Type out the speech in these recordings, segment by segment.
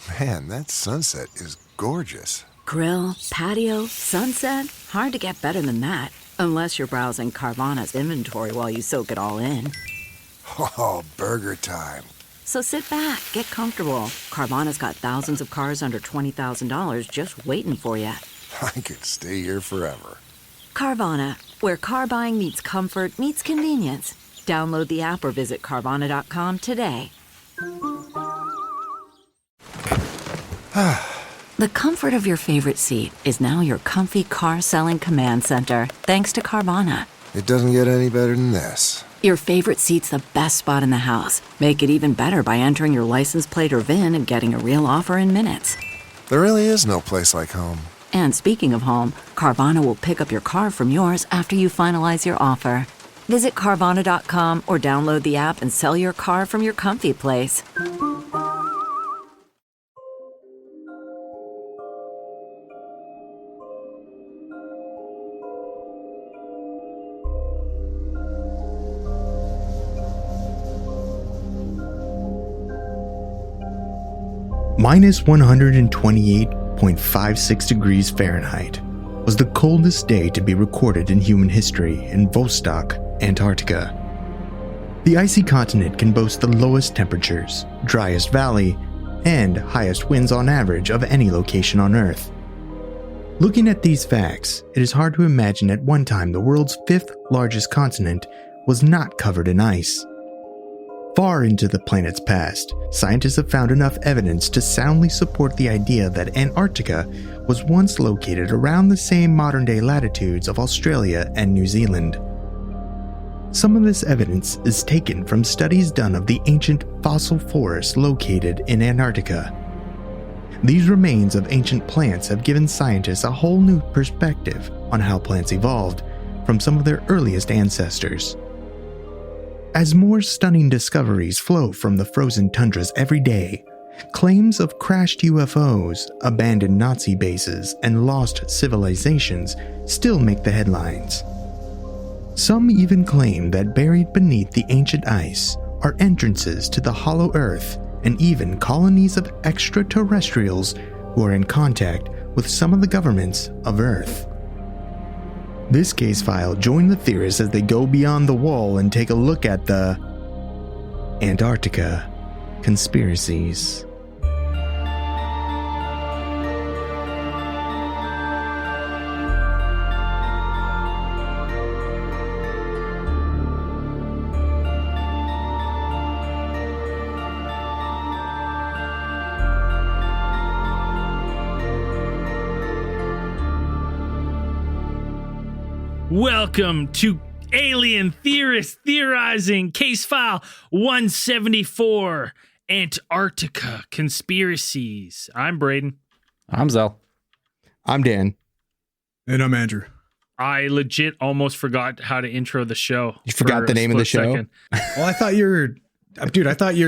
Man, that sunset is gorgeous. Grill, patio, sunset. Hard to get better than that. Unless you're browsing Carvana's inventory while you soak it all in. Oh, burger time. So sit back, get comfortable. Carvana's got thousands of cars under $20,000 just waiting for you. I could stay here forever. Carvana, where car buying meets comfort, meets convenience. Download the app or visit Carvana.com today. The comfort of your favorite seat is now your comfy car selling command center, thanks to Carvana. It doesn't get any better than this. Your favorite seat's the best spot in the house. Make it even better by entering your license plate or VIN and getting a real offer in minutes. There really is no place like home. And speaking of home, Carvana will pick up your car from yours after you finalize your offer. Visit Carvana.com or download the app and sell your car from your comfy place. Minus 128.56 degrees Fahrenheit was the coldest day to be recorded in human history in Vostok, Antarctica. The icy continent can boast the lowest temperatures, driest valley, and highest winds on average of any location on Earth. Looking at these facts, it is hard to imagine at one time the world's fifth largest continent was not covered in ice. Far into the planet's past, scientists have found enough evidence to soundly support the idea that Antarctica was once located around the same modern-day latitudes of Australia and New Zealand. Some of this evidence is taken from studies done of the ancient fossil forests located in Antarctica. These remains of ancient plants have given scientists a whole new perspective on how plants evolved from some of their earliest ancestors. As more stunning discoveries flow from the frozen tundras every day, claims of crashed UFOs, abandoned Nazi bases, and lost civilizations still make the headlines. Some even claim that buried beneath the ancient ice are entrances to the hollow earth and even colonies of extraterrestrials who are in contact with some of the governments of Earth. This case file join the theorists as they go beyond the wall and take a look at the Antarctica Conspiracies. Welcome to Alien Theorists Theorizing Case File 174, Antarctica Conspiracies. I'm Braden. I'm Zell. I'm Dan. And I'm Andrew. I legit almost forgot how to intro the show. You forgot the name of the show? Well, I thought you were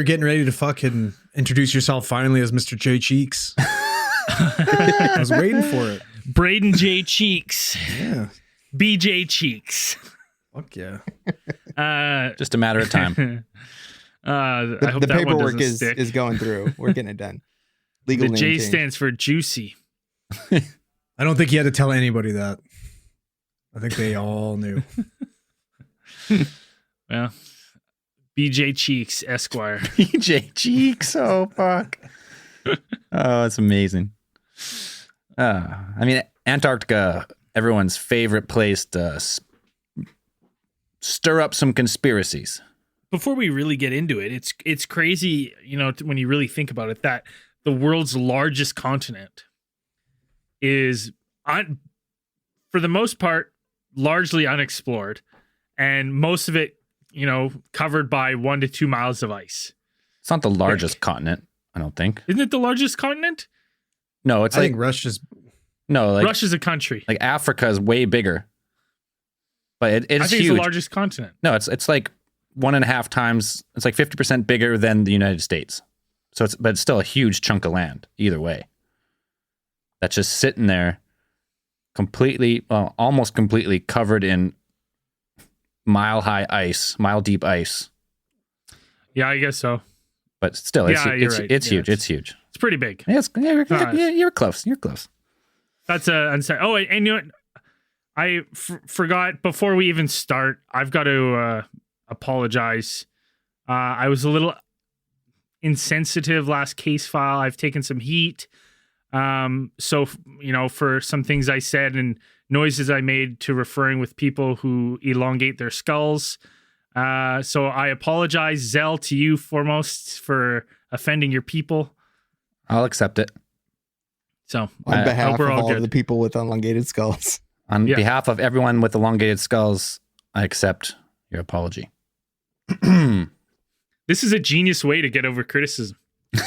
getting ready to fucking introduce yourself finally as Mr. J Cheeks. I was waiting for it. Braden J. Cheeks. Yeah. BJ Cheeks. Fuck yeah. Just a matter of time. I hope The that one paperwork doesn't stick. is going through. We're getting it done. Legal The name J change. stands for juicy. I don't think you had to tell anybody that. I think they all knew. Well, BJ Cheeks, Esquire. BJ Cheeks. Oh, fuck. Oh, that's amazing. I mean, Antarctica, everyone's favorite place to stir up some conspiracies. Before we really get into it, it's crazy, you know, when you really think about it, that the world's largest continent is, for the most part, largely unexplored, and most of it, you know, covered by 1 to 2 miles of ice. It's not the largest continent, I don't think. Isn't it the largest continent? No, it's I like think Russia's. no, like Russia's a country. like Africa is way bigger, but it's I think huge. it's the largest continent. No, it's like 1.5 times. It's like 50% bigger than the United States. So but it's still a huge chunk of land either way. That's just sitting there, almost completely covered in mile deep ice. Yeah, I guess so. But still, it's Yeah, you're right. it's Yeah, huge. It's huge. It's pretty big. Yeah, you're close. You're close. That's oh, and you know what? I forgot before we even start. I've got to apologize. I was a little insensitive last case file. I've taken some heat. So, you know, for some things I said and noises I made to referring with people who elongate their skulls. So I apologize, Zell, to you foremost for offending your people. I'll accept it. On So behalf we're of all good. the people with elongated skulls. On behalf of everyone with elongated skulls, I accept your apology. This is a genius way to get over criticism.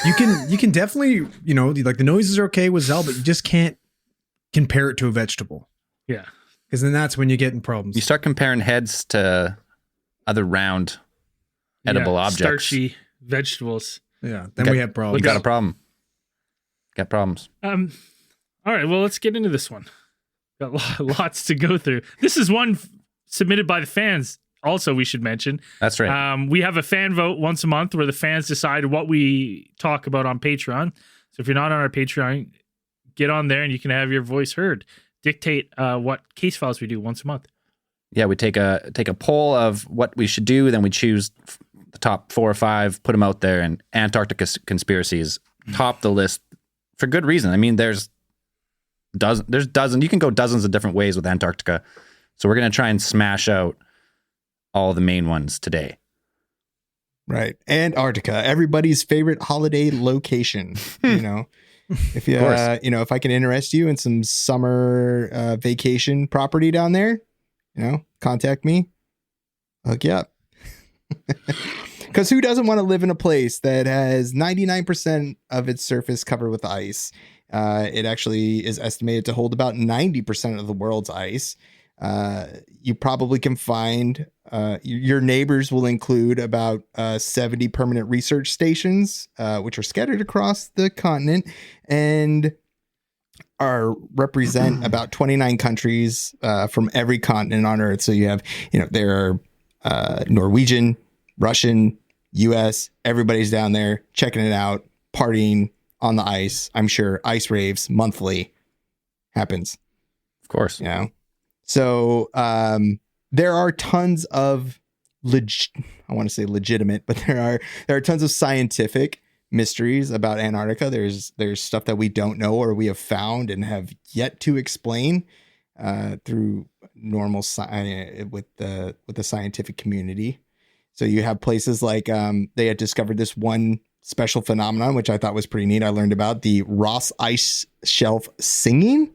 You can definitely, you know, like the noises are okay with Zell, but you just can't compare it to a vegetable. Yeah. Because then that's when you get in problems. You start comparing heads to other round edible objects. Starchy vegetables. Yeah. Then we have problems. You got a problem. Got problems. All right, well, let's get into this one. Got lots to go through. This is one submitted by the fans. Also, we should mention. That's right. We have a fan vote once a month where the fans decide what we talk about on Patreon. So if you're not on our Patreon, get on there and you can have your voice heard. Dictate what case files we do once a month. Yeah, we take a poll of what we should do, then we choose the top 4 or 5, put them out there, and Antarctica Conspiracies top the list for good reason. I mean, there's dozens. You can go dozens of different ways with Antarctica. So we're going to try and smash out all the main ones today. Right. Antarctica, everybody's favorite holiday location. You know, if you, you know, if I can interest you in some summer vacation property down there, you know, contact me. I'll hook you up. Because who doesn't want to live in a place that has 99% of its surface covered with ice? It actually is estimated to hold about 90% of the world's ice. You probably can find your neighbors will include about 70 permanent research stations, which are scattered across the continent and represent about 29 countries from every continent on Earth. So you have, you know, there are Norwegian, Russian, US, everybody's down there checking it out, partying on the ice. I'm sure ice raves monthly happens. Of course. You know? So there are tons of I want to say legitimate, but there are tons of scientific mysteries about Antarctica. There's stuff that we don't know or we have found and have yet to explain through normal with the scientific community. So you have places like they had discovered this one special phenomenon, which I thought was pretty neat. I learned about the Ross Ice Shelf singing.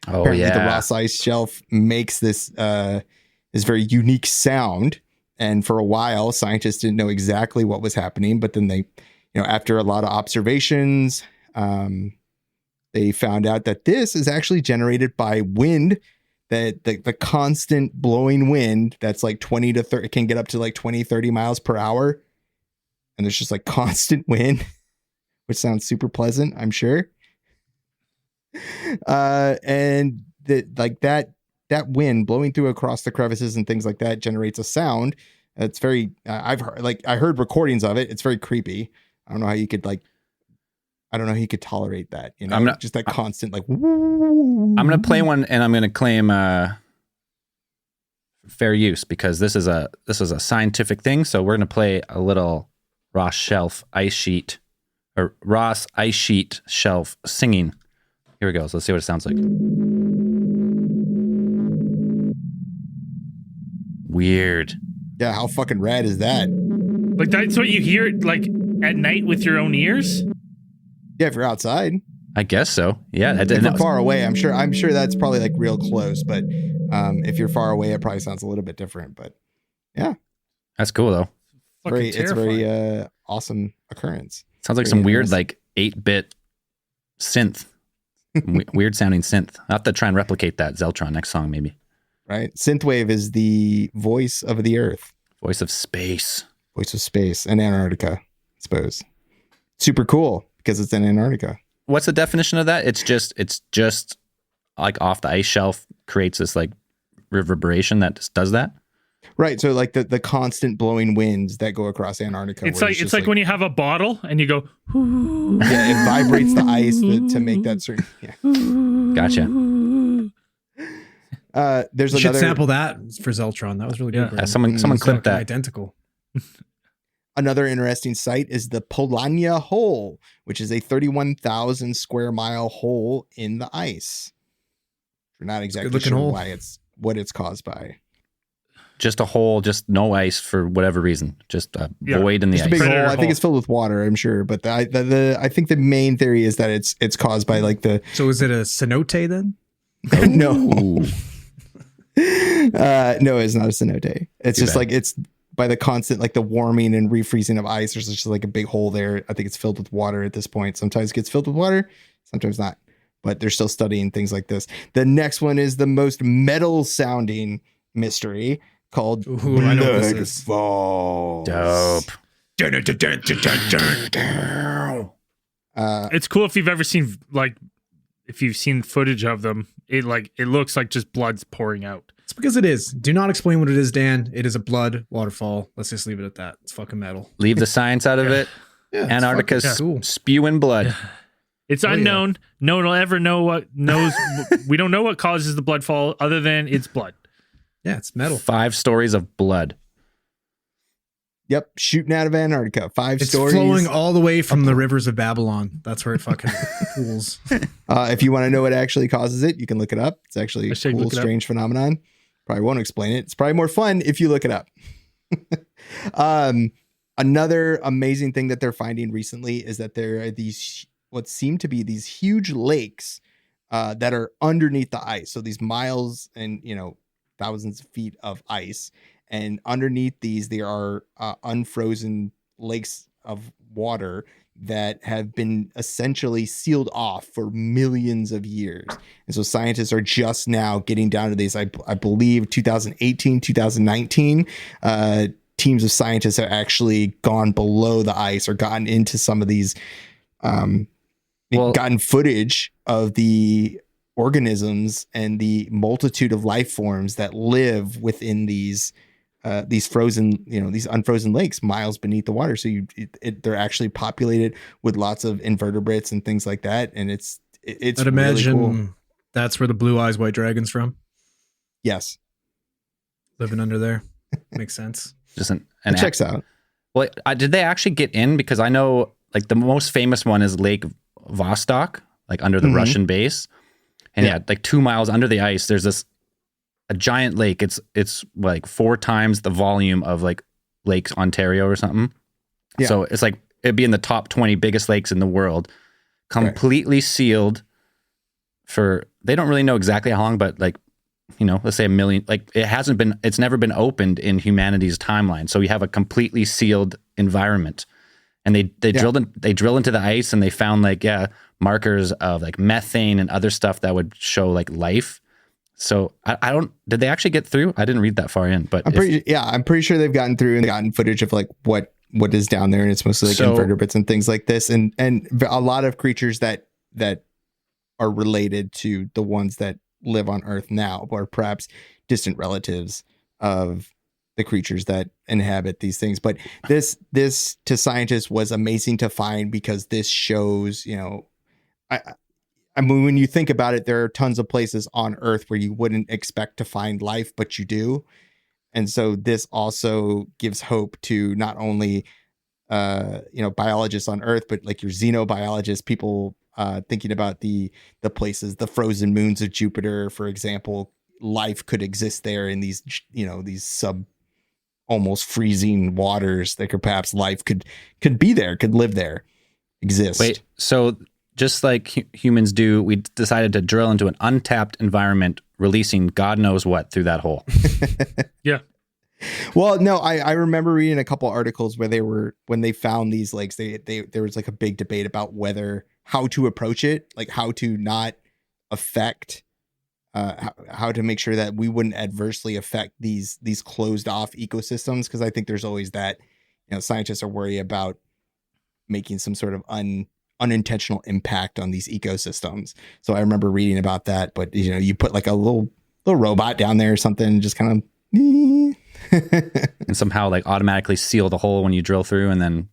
Oh, apparently yeah. the Ross Ice Shelf makes this very unique sound. And for a while, scientists didn't know exactly what was happening. But then they, you know, after a lot of observations, they found out that this is actually generated by wind, that the constant blowing wind that's like 20 to 30, it can get up to like 20, 30 miles per hour. And there's just like constant wind, which sounds super pleasant, I'm sure. And that wind blowing through across the crevices and things like that generates a sound. It's very, I heard recordings of it. It's very creepy. I don't know how you could tolerate that, you know, just that constant, like, woo. I'm going to play one and I'm going to claim fair use because this is a scientific thing. So we're going to play a little Ross Ice Sheet Shelf singing. Here we go. So let's see what it sounds like. Weird. Yeah, how fucking rad is that? Like that's what you hear like at night with your own ears? Yeah, if you're outside. I guess so. Yeah. If you're far away, I'm sure that's probably like real close, but if you're far away, it probably sounds a little bit different. But yeah. That's cool though. It's a very awesome occurrence. Sounds like some weird like 8-bit synth. Weird sounding synth. I'll have to try and replicate that Zeltron next song maybe. Right. Synthwave is the voice of the earth. Voice of space. Voice of space and Antarctica, I suppose. Super cool because it's in Antarctica. What's the definition of that? It's just like off the ice shelf creates this like reverberation that just does that. Right. So like the constant blowing winds that go across Antarctica. It's where like just when you have a bottle and you go. yeah, it vibrates the ice to make that certain. Yeah. Gotcha. There's You should another sample that for Zeltron. That was really good. Yeah. Brandon. Someone It's clipped fucking that. Identical. another interesting site is the Polania Hole, which is a 31,000 square mile hole in the ice. We're not exactly good-looking sure hole. what it's caused by. Just a hole, just no ice for whatever reason. Just a void in the Just a ice. big hole. Predator I think hole. it's filled with water, I'm sure, but I think the main theory is that it's caused by like the So is it a cenote then? no. Ooh. No, it's not a cenote. It's Too just bad. like it's by the constant like the warming and refreezing of ice. There's just like a big hole there. I think it's filled with water at this point. Sometimes it gets filled with water, sometimes not. But they're still studying things like this. The next one is the most metal sounding mystery called Ooh, I know what this Blood is. Falls. Dope. It's cool if you've ever seen if you've seen footage of them. It looks like just blood's pouring out. It's because it is. Do not explain what it is, Dan. It is a blood waterfall. Let's just leave it at that. It's fucking metal. Leave the science out of it. Yeah, Antarctica's fucking cool. spewing blood. It's Oh, yeah. unknown. No one will ever know what knows. We don't know what causes the blood fall other than it's blood. Yeah, it's metal. 5 stories of blood. Yep, shooting out of Antarctica. 5 It's stories. flowing all the way from the rivers of Babylon. That's where it fucking pools. If you want to know what actually causes it, you can look it up. It's actually a Hashtag cool, look it up. strange phenomenon. Probably won't explain it. It's probably more fun if you look it up. Another amazing thing that they're finding recently is that there are these what seem to be these huge lakes that are underneath the ice. So these miles and thousands of feet of ice, and underneath these there are unfrozen lakes of water that have been essentially sealed off for millions of years. And so scientists are just now getting down to these. I believe 2018, 2019, teams of scientists have actually gone below the ice or gotten into some of these, gotten footage of the organisms and the multitude of life forms that live within these frozen, these unfrozen lakes miles beneath the water. So they're actually populated with lots of invertebrates and things like that. And it's I'd really imagine cool. that's where the blue eyes white dragon's from. Yes. Living under there. Makes sense. Just an It checks out. Well, did they actually get in? Because I know like the most famous one is Lake Vostok, like under the Russian base. And yeah, like 2 miles under the ice, there's a giant lake. It's like 4 times the volume of like Lake Ontario or something. Yeah. So it's like it'd be in the top 20 biggest lakes in the world, completely sealed for, they don't really know exactly how long, but like, let's say 1 million, like it's never been opened in humanity's timeline. So you have a completely sealed environment. And they drill into the ice and they found markers of like methane and other stuff that would show like life. So did they actually get through? I didn't read that far in, but I'm pretty sure they've gotten through and gotten footage of like what is down there. And it's mostly like invertebrates and things like this. And a lot of creatures that are related to the ones that live on Earth now, or perhaps distant relatives of the creatures that inhabit these things. But this to scientists was amazing to find, because this shows, I mean, when you think about it, there are tons of places on Earth where you wouldn't expect to find life, but you do. And so this also gives hope to not only, biologists on Earth, but like your xenobiologists, people thinking about the places, the frozen moons of Jupiter, for example. Life could exist there in these, these almost freezing waters. That perhaps life could be there, could live there, exist. Wait, so just like humans do, we decided to drill into an untapped environment, releasing God knows what through that hole. Yeah. Well, no, I remember reading a couple articles where when they found these lakes, there was like a big debate about how to approach it, like how to not affect, how to make sure that we wouldn't adversely affect these closed off ecosystems. Cause I think there's always that, scientists are worried about making some sort of unintentional impact on these ecosystems. So I remember reading about that, but you put like a little robot down there or something, just kind of and somehow like automatically seal the hole when you drill through, and then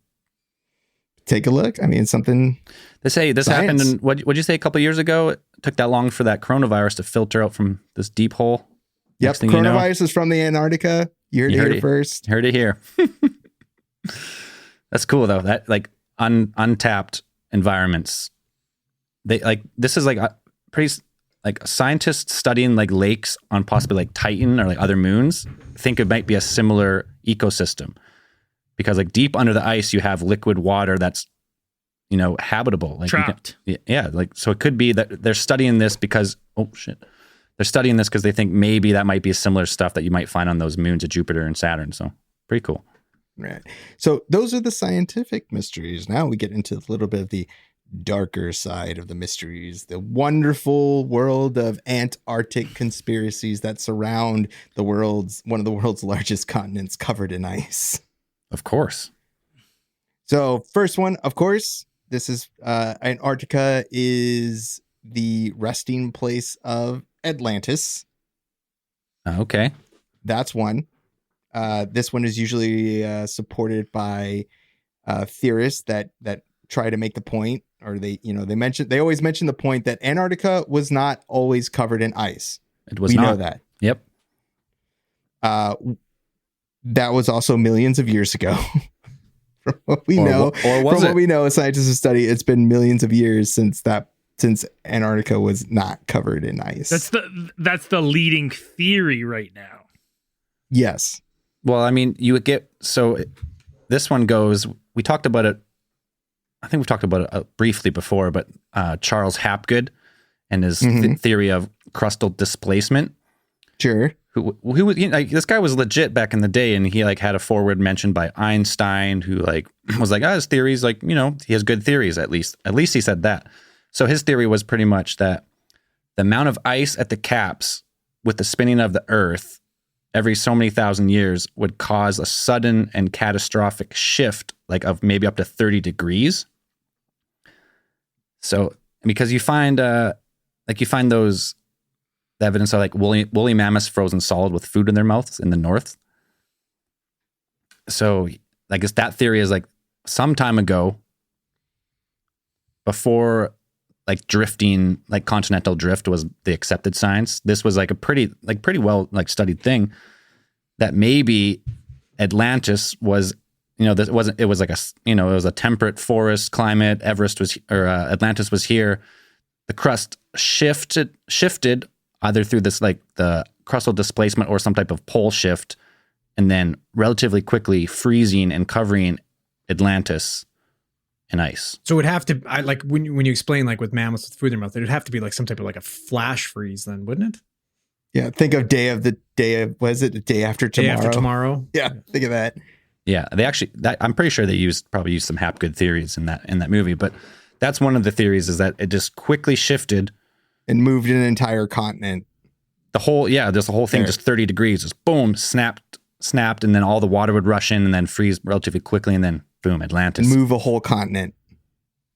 take a look. I mean, something. They say this happened in what'd you say a couple of years ago? It took that long for that coronavirus to filter out from this deep hole. Yep, coronavirus is from the Antarctica. You heard it here first. Heard it here. That's cool though. That like untapped environments. They like this is like a pretty like scientists studying like lakes on possibly like Titan or like other moons think it might be a similar ecosystem, because like deep under the ice you have liquid water that's, you know, habitable, like trapped. Yeah, like so it could be that they're studying this because they're studying this because they think maybe that might be a similar stuff that you might find on those moons of Jupiter and Saturn. So pretty cool. Right. So those are the scientific mysteries. Now we get into a little bit of the darker side of the mysteries, the wonderful world of Antarctic conspiracies that surround one of the world's largest continents covered in ice. Of course. So first one, of course, this is Antarctica is the resting place of Atlantis. Okay. That's one. This one is usually supported by theorists that try to make the point, or they always mention the point that Antarctica was not always covered in ice. It was we not. know that. Yep. That was also millions of years ago. From what we know, what we know, scientists have studied, it's been millions of years since Antarctica was not covered in ice. That's the leading theory right now. Yes. Well, I mean, this one goes, we talked about it, I think we've talked about it briefly before, but Charles Hapgood and his theory of crustal displacement. Sure. Who was, this guy was legit back in the day, and he like had a forward mentioned by Einstein, who like was like, his theories, like, you know, he has good theories, at least he said that. So his theory was pretty much that the amount of ice at the caps with the spinning of the Earth every so many thousand years would cause a sudden and catastrophic shift, like of maybe up to 30 degrees. So because you find those the evidence of like woolly mammoths frozen solid with food in their mouths in the north. So I guess that theory is like some time ago, before like drifting, like continental drift was the accepted science. This was like a pretty well like studied thing, that maybe Atlantis was, you know, it was like a, you know, it was a temperate forest climate. Atlantis was here. The crust shifted either through this like the crustal displacement or some type of pole shift, and then relatively quickly freezing and covering Atlantis in ice. So it would have to, like when you explain like with mammoths with food in their mouth, it would have to be like some type of like a flash freeze then, wouldn't it? Yeah, think of day after tomorrow. Day after tomorrow. Yeah, think of that. Yeah, they actually, I'm pretty sure they probably used some Hapgood theories in that movie, but that's one of the theories, is that it just quickly shifted and moved an entire continent. Just the whole thing, just 30 degrees, just boom, snapped, and then all the water would rush in and then freeze relatively quickly, and then boom, Atlantis. Move a whole continent.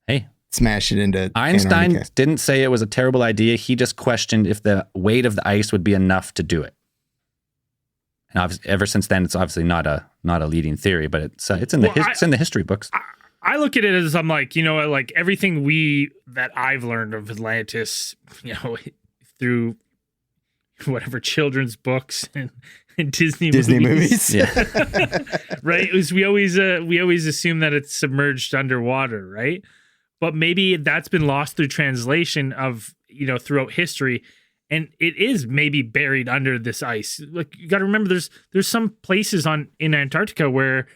Hey. Smash it into Einstein Antarctica. Didn't say it was a terrible idea. He just questioned if the weight of the ice would be enough to do it. And ever since then, it's obviously not a leading theory, but it's in the history books. I look at it as, I'm like, you know, like everything that I've learned of Atlantis, you know, through whatever children's books and Disney movies. Yeah. Right. We always assume that it's submerged underwater. Right. But maybe that's been lost through translation of, you know, throughout history. And it is maybe buried under this ice. Like, you got to remember, there's some places in Antarctica where,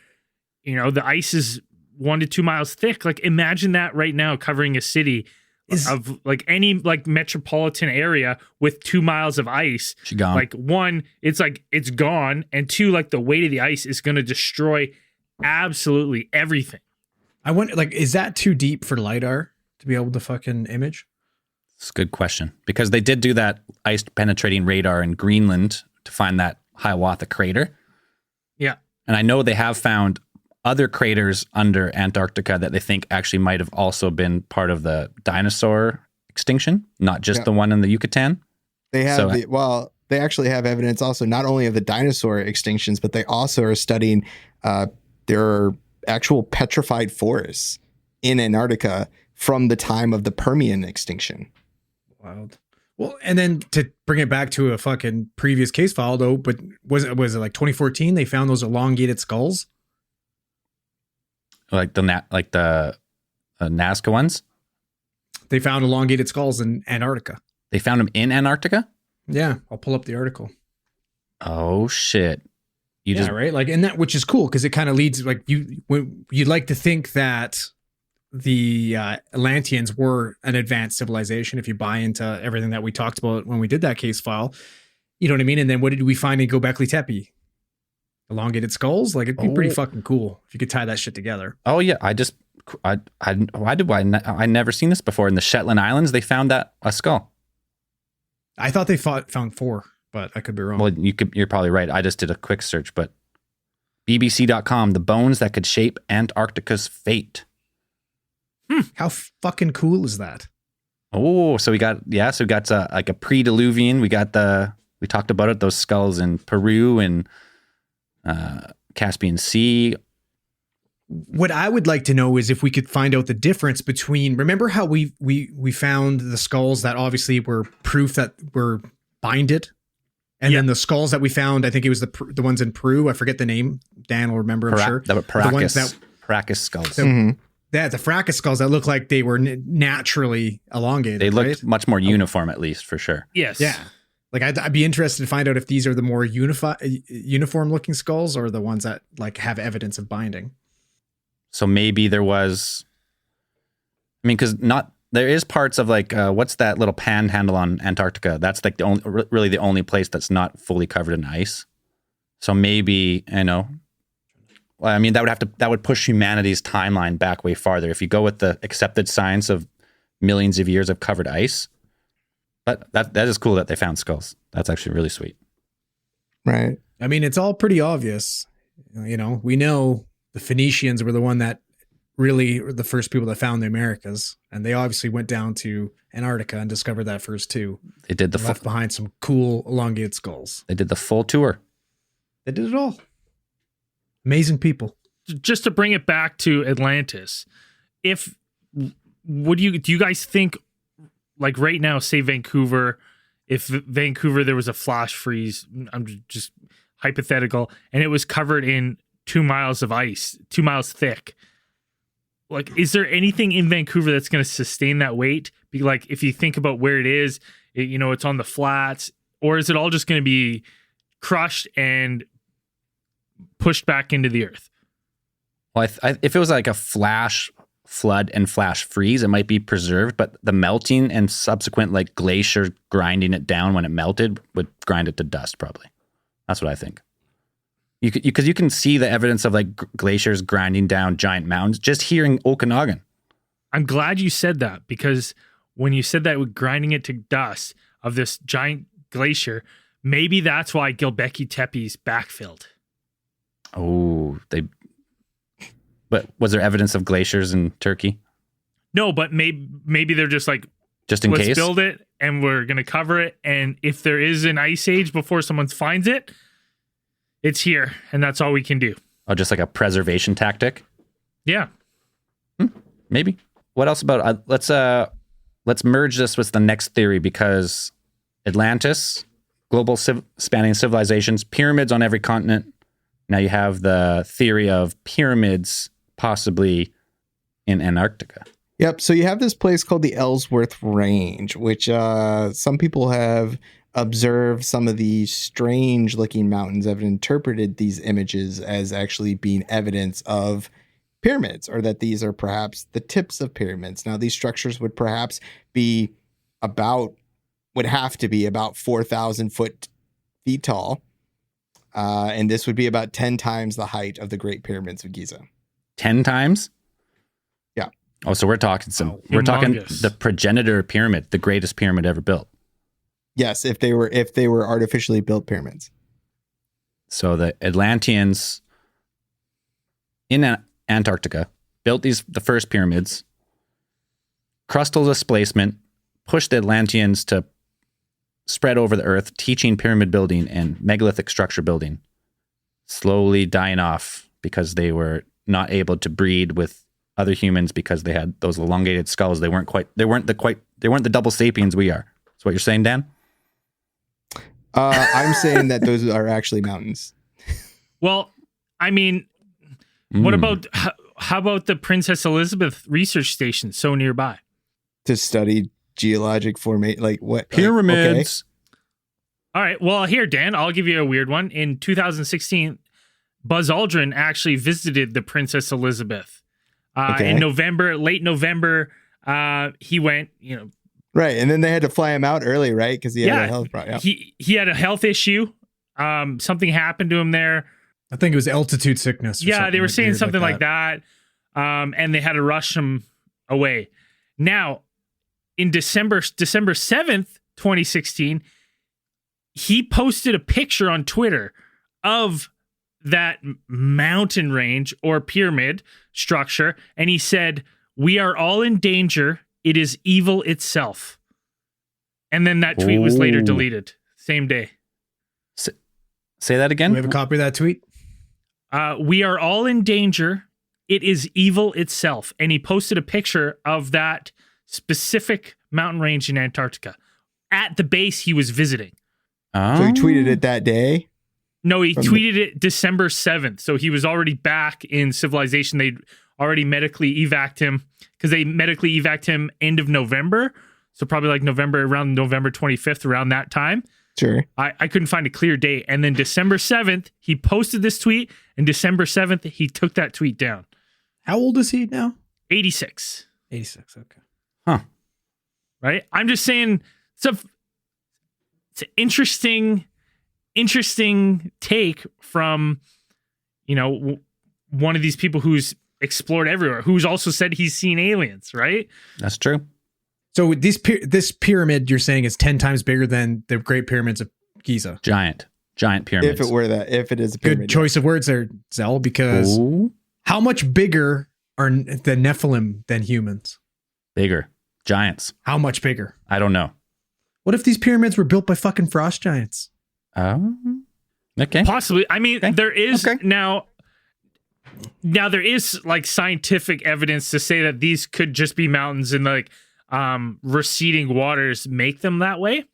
you know, the ice is 1 to 2 miles thick. Like, imagine that right now covering a city of like any like metropolitan area with 2 miles of ice. She gone. Like, one, it's gone, and two, like the weight of the ice is going to destroy absolutely everything. I wonder, like, is that too deep for LiDAR to be able to fucking image? It's a good question, because they did do that ice penetrating radar in Greenland to find that Hiawatha crater. Yeah. And I know they have found other craters under Antarctica that they think actually might have also been part of the dinosaur extinction, not just the one in the Yucatan. They have they actually have evidence also not only of the dinosaur extinctions, but they also are studying there are actual petrified forests in Antarctica from the time of the Permian extinction. Wild. Well, and then to bring it back to a fucking previous case file, though, but was it like 2014? They found those elongated skulls, like the Nazca ones. They found elongated skulls in Antarctica. They found them in Antarctica. Yeah, I'll pull up the article. Oh shit! Right, like, and that, which is cool because it kind of leads, like, you'd like to think that the Atlanteans were an advanced civilization if you buy into everything that we talked about when we did that case file. You know what I mean? And then what did we find in Göbekli Tepe? Elongated skulls? Like, it'd be pretty fucking cool if you could tie that shit together. Oh yeah, I never seen this before. In the Shetland Islands, they found a skull. I thought they found 4, but I could be wrong. Well, you're probably right. I just did a quick search, but BBC.com, the bones that could shape Antarctica's fate. How fucking cool is that? Oh, so we got like a pre-Diluvian. We talked about it, those skulls in Peru and Caspian Sea. What I would like to know is if we could find out the difference between, remember how we found the skulls that obviously were proof that were binded, and then the skulls that we found, I think it was the ones in Peru. I forget the name. Dan will remember, I'm sure. Paracas skulls. The Fracas skulls that look like they were naturally elongated. They looked much more uniform, at least, for sure. Yes. Yeah. Like, I'd be interested to find out if these are the more uniform looking skulls or the ones that, like, have evidence of binding. So maybe there was, because there is parts of, like, what's that little panhandle on Antarctica? That's like really the only place that's not fully covered in ice. So maybe, that would push humanity's timeline back way farther if you go with the accepted science of millions of years of covered ice. But that is cool that they found skulls. That's actually really sweet. Right. I mean, it's all pretty obvious. We know the Phoenicians were the one that really were the first people that found the Americas, and they obviously went down to Antarctica and discovered that first too. They did left behind some cool elongated skulls. They did the full tour. They did it all. Amazing people. Just to bring it back to Atlantis, do you guys think, like, right now, say Vancouver, if Vancouver there was a flash freeze, I'm just hypothetical, and it was covered in 2 miles of ice, 2 miles thick, like, is there anything in Vancouver that's going to sustain that weight? Like, if you think about where it is, it's on the flats, or is it all just going to be crushed and pushed back into the earth? Well, if it was like a flash flood and flash freeze, it might be preserved, but the melting and subsequent, like, glacier grinding it down when it melted would grind it to dust, probably. That's what I think. Because you can see the evidence of, like, glaciers grinding down giant mountains just here in Okanagan. I'm glad you said that, because when you said that with grinding it to dust of this giant glacier, maybe that's why Göbekli Tepe's backfilled. Oh, but was there evidence of glaciers in Turkey? No, but maybe they're just like, just in case, let's build it and we're going to cover it. And if there is an ice age before someone finds it, it's here. And that's all we can do. Oh, just like a preservation tactic? Yeah. Maybe. What else about, let's merge this with the next theory, because Atlantis, global spanning civilizations, pyramids on every continent. Now you have the theory of pyramids possibly in Antarctica. Yep. So you have this place called the Ellsworth Range, which some people have observed some of these strange looking mountains, have interpreted these images as actually being evidence of pyramids, or that these are perhaps the tips of pyramids. Now, these structures would perhaps be would have to be about 4,000 feet tall. And this would be about 10 times the height of the Great Pyramids of Giza. 10 times? Yeah. Oh, so we're talking the progenitor pyramid, the greatest pyramid ever built. Yes, if they were artificially built pyramids. So the Atlanteans in Antarctica built the first pyramids. Crustal displacement pushed the Atlanteans to spread over the earth, teaching pyramid building and megalithic structure building, slowly dying off because they were not able to breed with other humans because they had those elongated skulls. They weren't the double sapiens we are. That's what you're saying, Dan? I'm saying that those are actually mountains. Well, I mean, what about how about the Princess Elizabeth research station so nearby To study geologic formation, like what? Pyramids. All right. Well, here, Dan, I'll give you a weird one. In 2016, Buzz Aldrin actually visited the Princess Elizabeth. In November, late November, he went, Right. And then they had to fly him out early, right? Because he had a health problem. Yeah. He had a health issue. Something happened to him there. I think it was altitude sickness. Yeah, they were saying something like that. And they had to rush him away. Now, in December 7th, 2016, he posted a picture on Twitter of that mountain range or pyramid structure, and he said, "We are all in danger. It is evil itself." And then that tweet was later deleted, same day. Say that again? We have a copy of that tweet. We are all in danger. It is evil itself. And he posted a picture of that specific mountain range in Antarctica at the base he was visiting. Oh. So he tweeted it that day? No, he tweeted it December 7th. So he was already back in civilization. They'd already medically evac'd him because they medically evac'd him end of November. So probably like around November 25th, around that time. Sure. I couldn't find a clear date. And then December 7th, he posted this tweet. And December 7th, he took that tweet down. How old is he now? 86. 86. Okay. Huh. Right? I'm just saying it's an interesting take from, one of these people who's explored everywhere, who's also said he's seen aliens, right? That's true. So this pyramid you're saying is 10 times bigger than the Great Pyramids of Giza. Giant pyramids. If it is a pyramid. Good choice of words there, Zell, because how much bigger are the Nephilim than humans? Bigger. Giants. How much bigger? I don't know. What if these pyramids were built by fucking frost giants? Okay. Possibly. I mean, Okay. there is Okay. now there is like scientific evidence to say that these could just be mountains and like receding waters make them that way.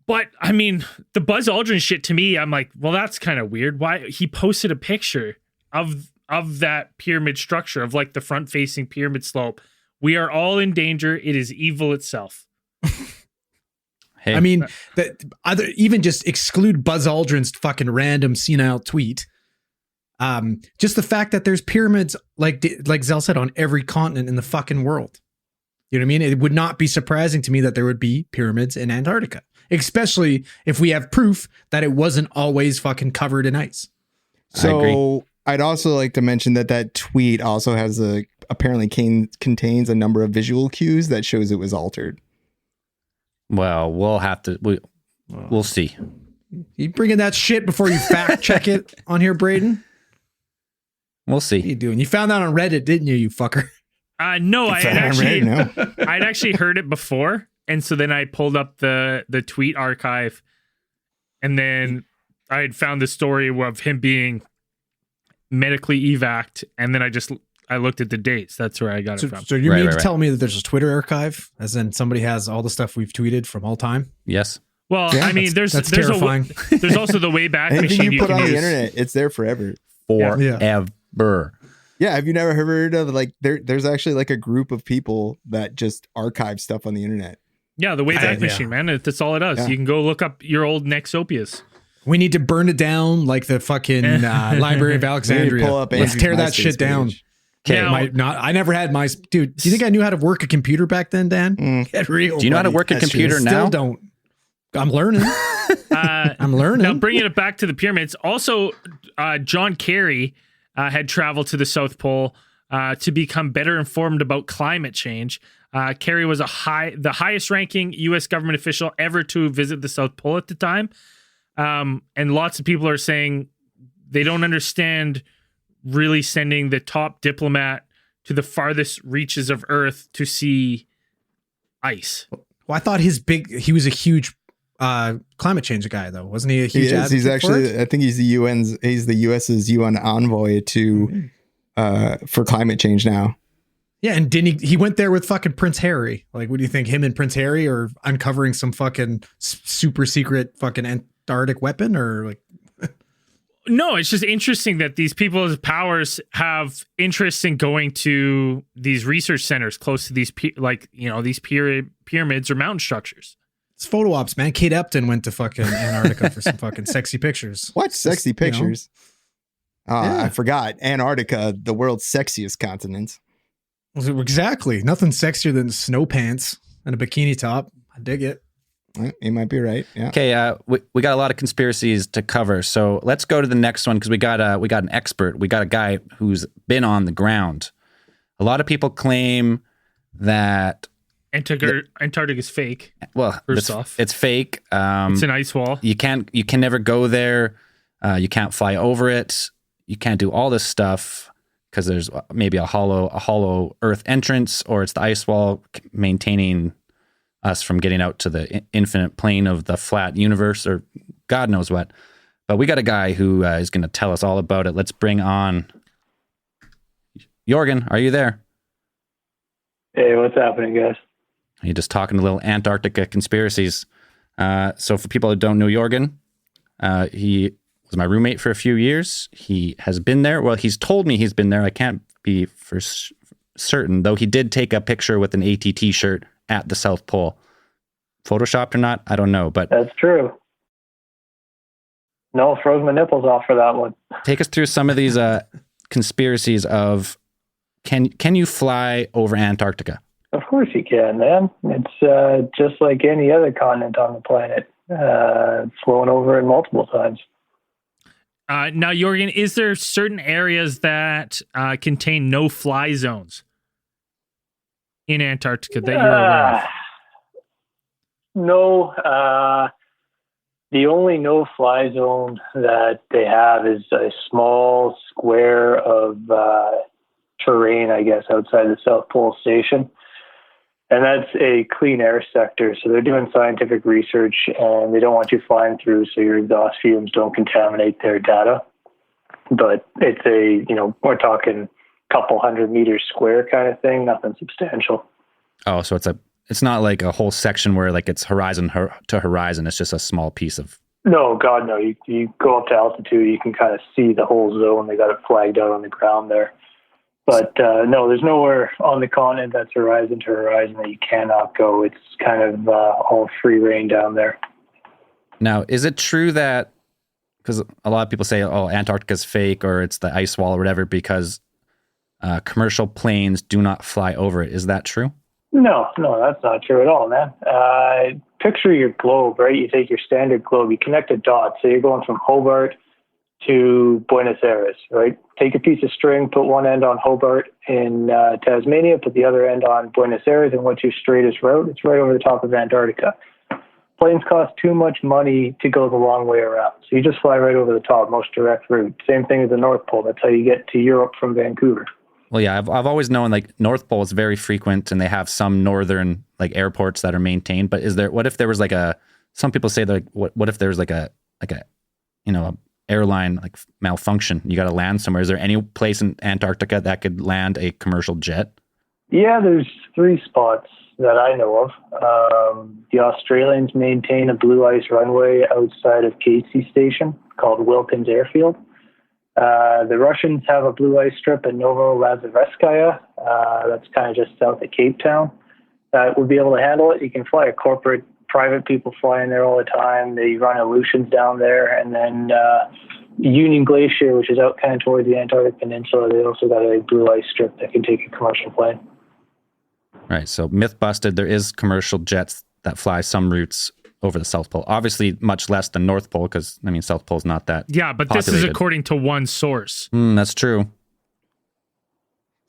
But I mean, the Buzz Aldrin shit to me, I'm like, well, that's kind of weird. Why he posted a picture of that pyramid structure, of like the front facing pyramid slope. We are all in danger. It is evil itself. Hey. I mean, even just exclude Buzz Aldrin's fucking random senile tweet. Just the fact that there's pyramids, like Zell said, on every continent in the fucking world. You know what I mean? It would not be surprising to me that there would be pyramids in Antarctica, especially if we have proof that it wasn't always fucking covered in ice. So I'd also like to mention that tweet also has apparently contains a number of visual cues that shows it was altered. Well, we'll have to. We'll see. You bringing that shit before you fact check it on here, Braden? We'll see. What are you doing? You found that on Reddit, didn't you, you fucker? No, I'd No. actually heard it before, and so then I pulled up the tweet archive, and then I had found the story of him being medically evac'd, and then I looked at the dates. That's where I got it from. So you mean to tell me that there's a Twitter archive, as in somebody has all the stuff we've tweeted from all time? Yes. Well, Yeah, I mean, that's terrifying. There's also the Wayback Anything Machine you put can on the use. internet, it's there forever. Forever. Yeah, have you never heard of there's actually like a group of people that just archive stuff on the internet? Yeah, the Wayback Machine, man. That's all it does. Yeah. You can go look up your old Nexopias. We need to burn it down like the fucking Library of Alexandria. pull up Let's Andrew's tear that MySpace shit down. page. Now- I never had my dude. Do you think I knew how to work a computer back then, Dan? Get real. Do you know how to buddy. work a That shit computer is- now? Still don't. I'm learning. I'm learning. Now, bringing it back to the pyramids, also, John Kerry had traveled to the South Pole to become better informed about climate change. Kerry was the highest ranking U.S. government official ever to visit the South Pole at the time. And lots of people are saying they don't understand really sending the top diplomat to the farthest reaches of Earth to see ice. Well, I thought he was a huge climate change guy, though. Wasn't he a huge He is. He's advocate for actually, it? I think he's the US's UN envoy to for climate change now. Yeah, and didn't he went there with fucking Prince Harry? Like, what do you think? Him and Prince Harry are uncovering some fucking super secret fucking Antarctic weapon, or like? No, it's just interesting that these people's powers have interest in going to these research centers close to these these pyramids or mountain structures. It's photo ops, man. Kate Upton went to fucking Antarctica for some fucking sexy pictures. What sexy pictures? Yeah. I forgot. Antarctica, the world's sexiest continent. Exactly. Nothing sexier than snow pants and a bikini top. I dig it. You might be right. Yeah. Okay, we got a lot of conspiracies to cover, so let's go to the next one because we got an expert. We got a guy who's been on the ground. A lot of people claim that Antarctica is fake. Well, first off, it's fake. It's an ice wall. You can never go there. You can't fly over it. You can't do all this stuff because there's maybe a hollow Earth entrance, or it's the ice wall maintaining us from getting out to the infinite plane of the flat universe, or God knows what. But we got a guy who is going to tell us all about it. Let's bring on Jorgen. Are you there? Hey, what's happening, guys? You're just talking a little Antarctica conspiracies. So for people who don't know Jorgen, he was my roommate for a few years. He has been there. Well, he's told me he's been there. I can't be for certain, though he did take a picture with an ATT shirt at the South Pole. Photoshopped or not, I don't know. But that's true. No, froze my nipples off for that one. Take us through some of these conspiracies of can you fly over Antarctica? Of course you can, man. It's just like any other continent on the planet. Flown over it multiple times. Now, Jorgen, is there certain areas that contain no-fly zones in Antarctica that you're aware of? No. The only no-fly zone that they have is a small square of terrain, I guess, outside the South Pole Station. And that's a clean air sector. So they're doing scientific research, and they don't want you flying through so your exhaust fumes don't contaminate their data. But it's we're talking a couple 100 meters square kind of thing, nothing substantial. Oh, so it's not like a whole section where like it's horizon to horizon. It's just a small piece of. No, God, no. You go up to altitude, you can kind of see the whole zone. They got it flagged out on the ground there. But no, there's nowhere on the continent that's horizon to horizon that you cannot go. It's kind of all free reign down there. Now, is it true that, because a lot of people say, oh, Antarctica's fake or it's the ice wall or whatever, because commercial planes do not fly over it. Is that true? No, that's not true at all, man. Picture your globe, right? You take your standard globe, you connect a dot. So you're going from Hobart to Buenos Aires, right? Take a piece of string, put one end on Hobart in Tasmania, put the other end on Buenos Aires, and what's your straightest route? It's right over the top of Antarctica. Planes cost too much money to go the long way around. So you just fly right over the top, most direct route. Same thing as the North Pole. That's how you get to Europe from Vancouver. Well, yeah, I've always known like North Pole is very frequent, and they have some northern like airports that are maintained. But what if there was like some people say that like, what if there was like a airline like malfunction? You got to land somewhere. Is there any place in Antarctica that could land a commercial jet? Yeah, there's 3 spots that I know of. The Australians maintain a blue ice runway outside of Casey Station called Wilkins Airfield. The Russians have a blue ice strip in Novolazavetskaya. That's kind of just south of Cape Town. That would be able to handle it. You can fly a corporate, private people fly in there all the time. They run Aleutians down there. And then Union Glacier, which is out kind of toward the Antarctic Peninsula, they also got a blue ice strip that can take a commercial plane. Right. So myth busted. There is commercial jets that fly some routes over the South Pole. Obviously, much less than North Pole because, South Pole's not that but populated. This is according to one source. That's true.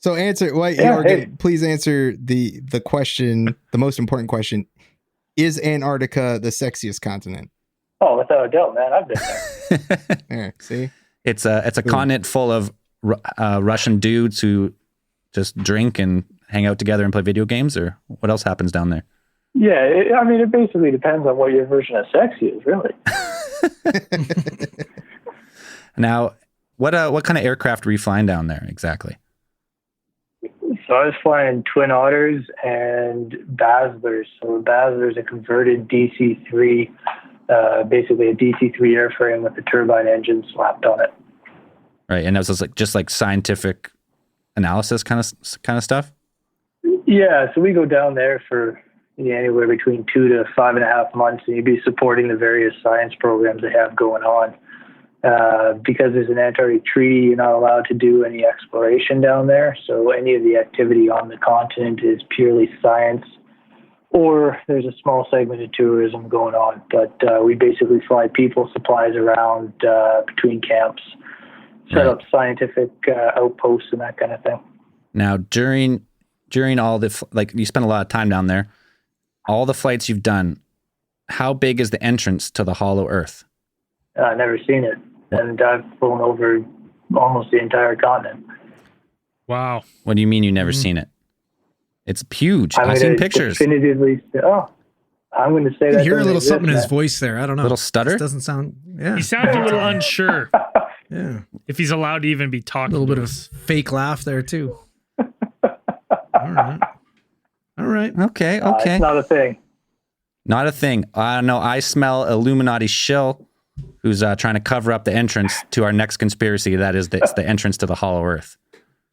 So Jorgen, please answer the question, the most important question. Is Antarctica the sexiest continent? Oh, without a doubt, man. I've been there. There, see? It's a continent full of Russian dudes who just drink and hang out together and play video games, or what else happens down there? Yeah, it basically depends on what your version of sexy is, really. Now, what kind of aircraft were you flying down there exactly? So I was flying Twin Otters and Baslers. So a Basler is a converted DC-3, basically a DC-3 airframe with a turbine engine slapped on it. Right, and that was just like scientific analysis kind of stuff. Yeah, so we go down there for anywhere between 2 to 5.5 months, and you'd be supporting the various science programs they have going on. Because there's an Antarctic treaty, you're not allowed to do any exploration down there. So any of the activity on the continent is purely science, or there's a small segment of tourism going on. But we basically fly people, supplies around between camps, set up scientific outposts and that kind of thing. Now, during all the, you spent a lot of time down there, all the flights you've done, how big is the entrance to the hollow Earth? I've never seen it. And I've flown over almost the entire continent. Wow. What do you mean you've never seen it? It's huge. I've seen pictures. Definitively, I'm going to say that. You can hear a little something in his voice there. I don't know. Little stutter? This doesn't sound, He sounds a little unsure. Yeah. If he's allowed to even be talking. A little bit of fake laugh there, too. All right. Okay. It's not a thing. Not a thing. I don't know. I smell Illuminati shill who's trying to cover up the entrance to our next conspiracy. That is the entrance to the hollow Earth.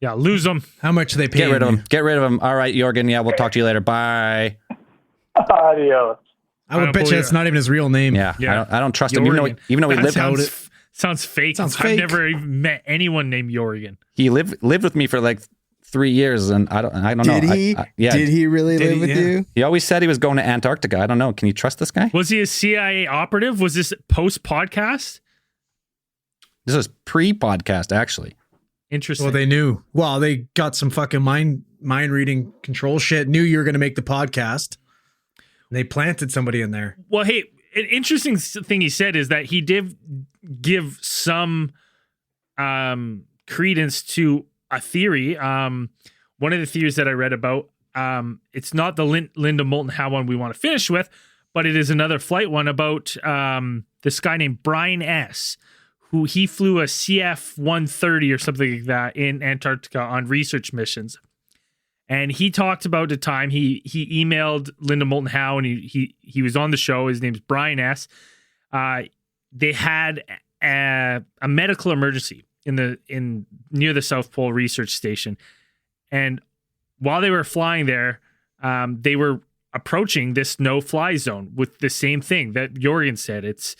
Yeah, lose them. How much they pay? Get rid of them. Get rid of them. All right, Jorgen. Yeah, we'll talk to you later. Bye. Adios. I would bet you it's not even his real name. Yeah. I don't trust him. Even though we lived out it. Sounds fake. Sounds I've fake. never even met anyone named Jorgen. He lived with me for like 3 years, and I don't know. Did he? Did he really live with you? He always said he was going to Antarctica. I don't know. Can you trust this guy? Was he a CIA operative? Was this post-podcast? This was pre-podcast, actually. Interesting. Well, they knew. Well, they got some fucking mind reading control shit. Knew you were going to make the podcast. And they planted somebody in there. Well, hey, an interesting thing he said is that he did give some credence to a theory. One of the theories that I read about, it's not the Linda Moulton Howe one we want to finish with, but it is another flight one about this guy named Brian S., who he flew a CF-130 or something like that in Antarctica on research missions. And he talked about the time he emailed Linda Moulton Howe, and he was on the show. His name's Brian S. They had a medical emergency in near the South Pole Research Station, and while they were flying there, they were approaching this no-fly zone with the same thing that Jorgen said. It's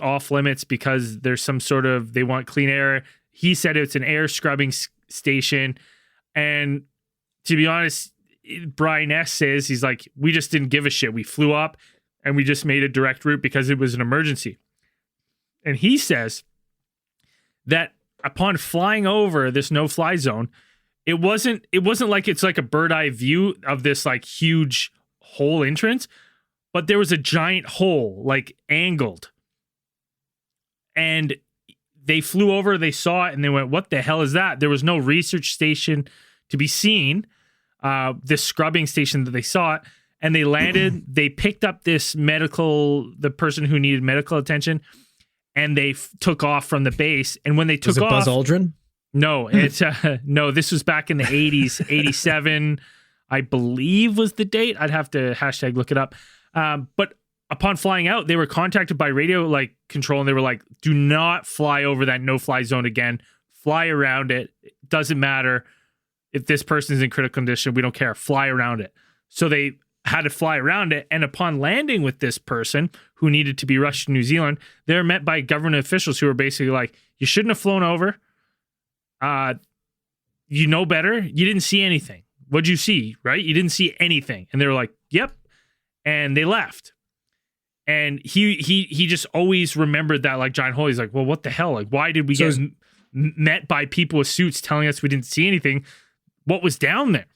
off limits because there's some sort of, they want clean air. He said it's an air scrubbing station, and to be honest, Brian S. says he's like, we just didn't give a shit. We flew up and we just made a direct route because it was an emergency. And he says that upon flying over this no-fly zone, it wasn't like it's like a bird eye view of this like huge hole entrance, but there was a giant hole like angled. And they flew over, they saw it, and they went, what the hell is that? There was no research station to be seen, this scrubbing station that they saw it, and they landed, they picked up the person who needed medical attention, and they took off from the base. And when they took off... Was it Buzz Aldrin? No, no, this was back in the 80s, 87, I believe was the date. I'd have to hashtag look it up. But upon flying out, they were contacted by radio like control, and they were like, do not fly over that no-fly zone again. Fly around it. It doesn't matter if this person is in critical condition. We don't care. Fly around it. So they had to fly around it. And upon landing with this person who needed to be rushed to New Zealand, they were met by government officials who were basically like, you shouldn't have flown over. You know better. You didn't see anything. What'd you see? Right? You didn't see anything. And they were like, yep. And they left. And he just always remembered that like giant hole. He's like, well, what the hell? Like, why did we get met by people with suits telling us we didn't see anything? What was down there?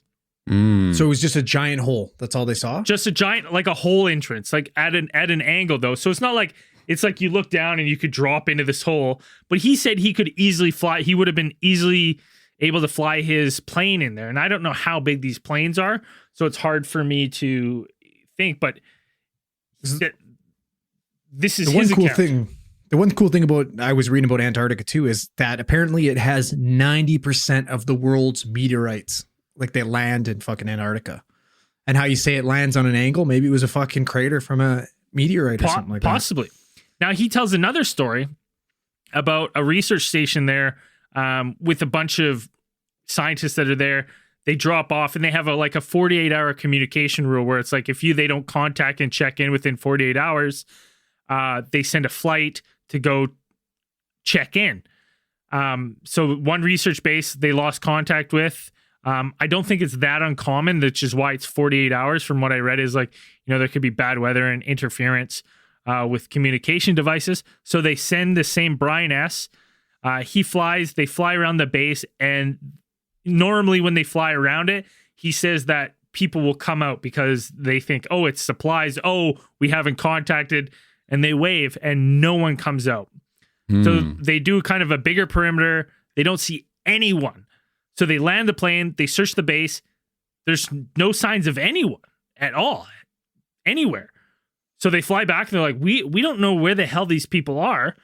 So it was just a giant hole. That's all they saw? Just a giant, like a hole entrance, like at an angle though. So it's not like, it's like you look down and you could drop into this hole. But he said he could easily fly. He would have been easily able to fly his plane in there. And I don't know how big these planes are. So it's hard for me to think, but this is the one his cool account. thing. The one cool thing about I was reading about Antarctica too is that apparently it has 90% of the world's meteorites, like they land in fucking Antarctica. And how you say it lands on an angle, maybe it was a fucking crater from a meteorite or something like that. Possibly. Now he tells another story about a research station there with a bunch of scientists that are there. They drop off and they have a 48-hour communication rule where it's like if they don't contact and check in within 48 hours, they send a flight to go check in. So one research base they lost contact with. I don't think it's that uncommon, which is why it's 48 hours from what I read is there could be bad weather and interference with communication devices. So they send the same Brian S. They fly around the base, and normally when they fly around it, he says that people will come out because they think, oh, it's supplies. Oh, we haven't contacted, and they wave and no one comes out. So they do kind of a bigger perimeter. They don't see anyone. So they land the plane, they search the base. There's no signs of anyone at all, anywhere. So they fly back and they're like, we don't know where the hell these people are.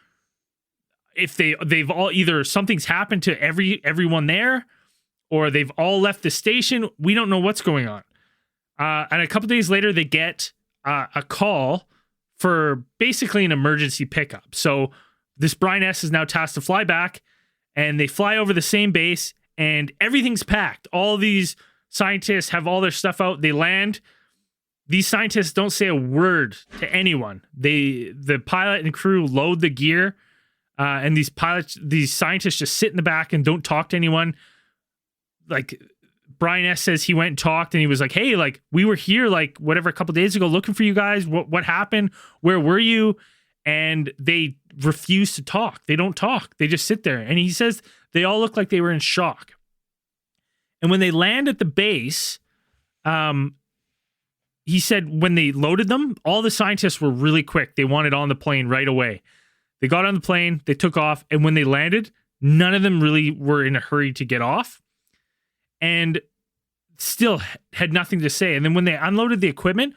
If they've all either something's happened to everyone there, or they've all left the station. We don't know what's going on. And a couple days later, they get a call for basically an emergency pickup. So this Brian S is now tasked to fly back, and they fly over the same base, and everything's packed. All these scientists have all their stuff out. They land. These scientists don't say a word to anyone. The pilot and crew load the gear, and these scientists just sit in the back and don't talk to anyone. Like Brian S says he went and talked, and he was like, hey, we were here a couple days ago looking for you guys. What happened? Where were you? And they refuse to talk. They don't talk. They just sit there. And he says they all look like they were in shock. And when they land at the base, he said when they loaded them, all the scientists were really quick. They wanted on the plane right away. They got on the plane, they took off, and when they landed, none of them really were in a hurry to get off. And still had nothing to say. And then when they unloaded the equipment,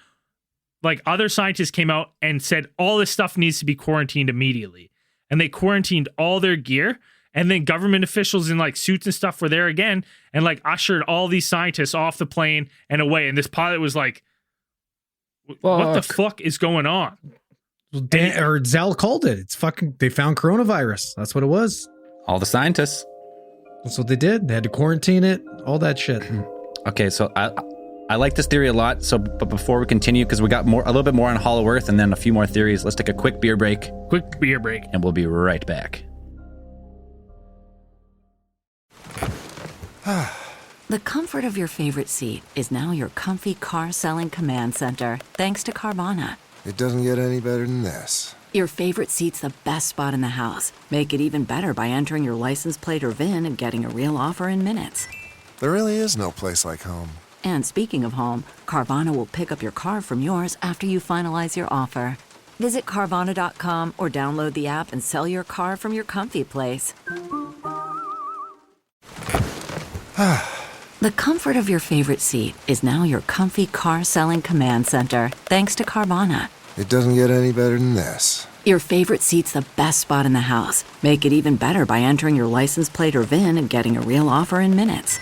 other scientists came out and said all this stuff needs to be quarantined immediately. And they quarantined all their gear. And then government officials in suits and stuff were there again and ushered all these scientists off the plane and away. And this pilot was like, what the fuck is going on? Or Zell called it. It's they found coronavirus. That's what it was. All the scientists. That's what they did. They had to quarantine it, all that shit. Okay, so I like this theory a lot. So, but before we continue, because we got a little bit more on Hollow Earth and then a few more theories, let's take a quick beer break. And we'll be right back. The comfort of your favorite seat is now your comfy car selling command center, thanks to Carvana. It doesn't get any better than this. Your favorite seat's the best spot in the house. Make it even better by entering your license plate or VIN and getting a real offer in minutes. There really is no place like home. And speaking of home, Carvana will pick up your car from yours after you finalize your offer. Visit Carvana.com or download the app and sell your car from your comfy place. The comfort of your favorite seat is now your comfy car selling command center, thanks to Carvana. It doesn't get any better than this. Your favorite seat's the best spot in the house. Make it even better by entering your license plate or VIN and getting a real offer in minutes.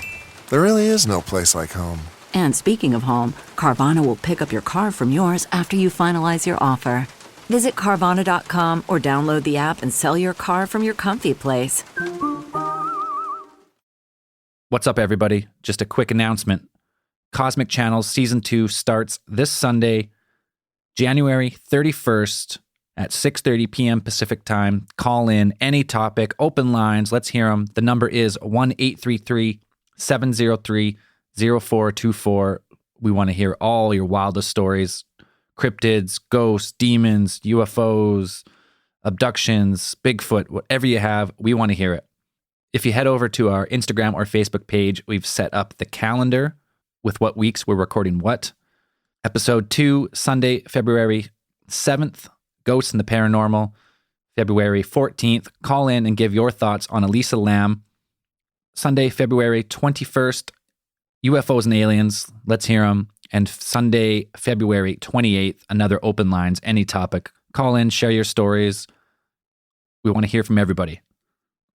There really is no place like home. And speaking of home, Carvana will pick up your car from yours after you finalize your offer. Visit Carvana.com or download the app and sell your car from your comfy place. What's up, everybody? Just a quick announcement. Cosmic Channels Season 2 starts this Sunday, January 31st at 6:30 p.m. Pacific Time. Call in any topic, open lines. Let's hear them. The number is 1-833-703-0424. We want to hear all your wildest stories. Cryptids, ghosts, demons, UFOs, abductions, Bigfoot, whatever you have, we want to hear it. If you head over to our Instagram or Facebook page, we've set up the calendar with what weeks we're recording what. Episode 2, Sunday, February 7th, Ghosts and the Paranormal. February 14th, call in and give your thoughts on Elisa Lam. Sunday, February 21st, UFOs and aliens. Let's hear them. And Sunday, February 28th, another open lines, any topic. Call in, share your stories. We want to hear from everybody.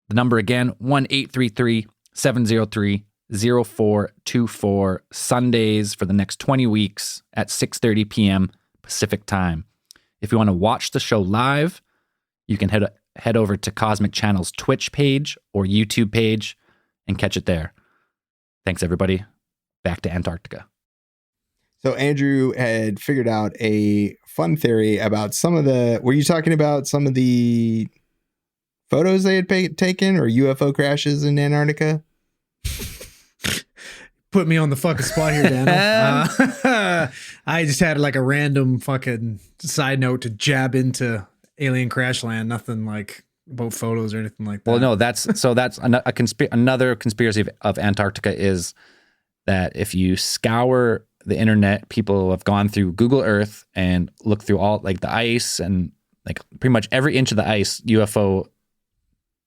The number again, 1-833-703-0424, Sundays for the next 20 weeks at 6:30 p.m. Pacific time. If you want to watch the show live, you can head over to Cosmic Channel's Twitch page or YouTube page and catch it there. Thanks, everybody. Back to Antarctica. So Andrew had figured out a fun theory about were you talking about some of the photos they had taken or UFO crashes in Antarctica? Put me on the fucking spot here, Daniel. I just had like a random fucking side note to jab into alien crash land. Nothing like about photos or anything like that. Well, no, that's another conspiracy of Antarctica is that if you scour the internet, people have gone through Google Earth and looked through all like the ice and like pretty much every inch of the ice. UFO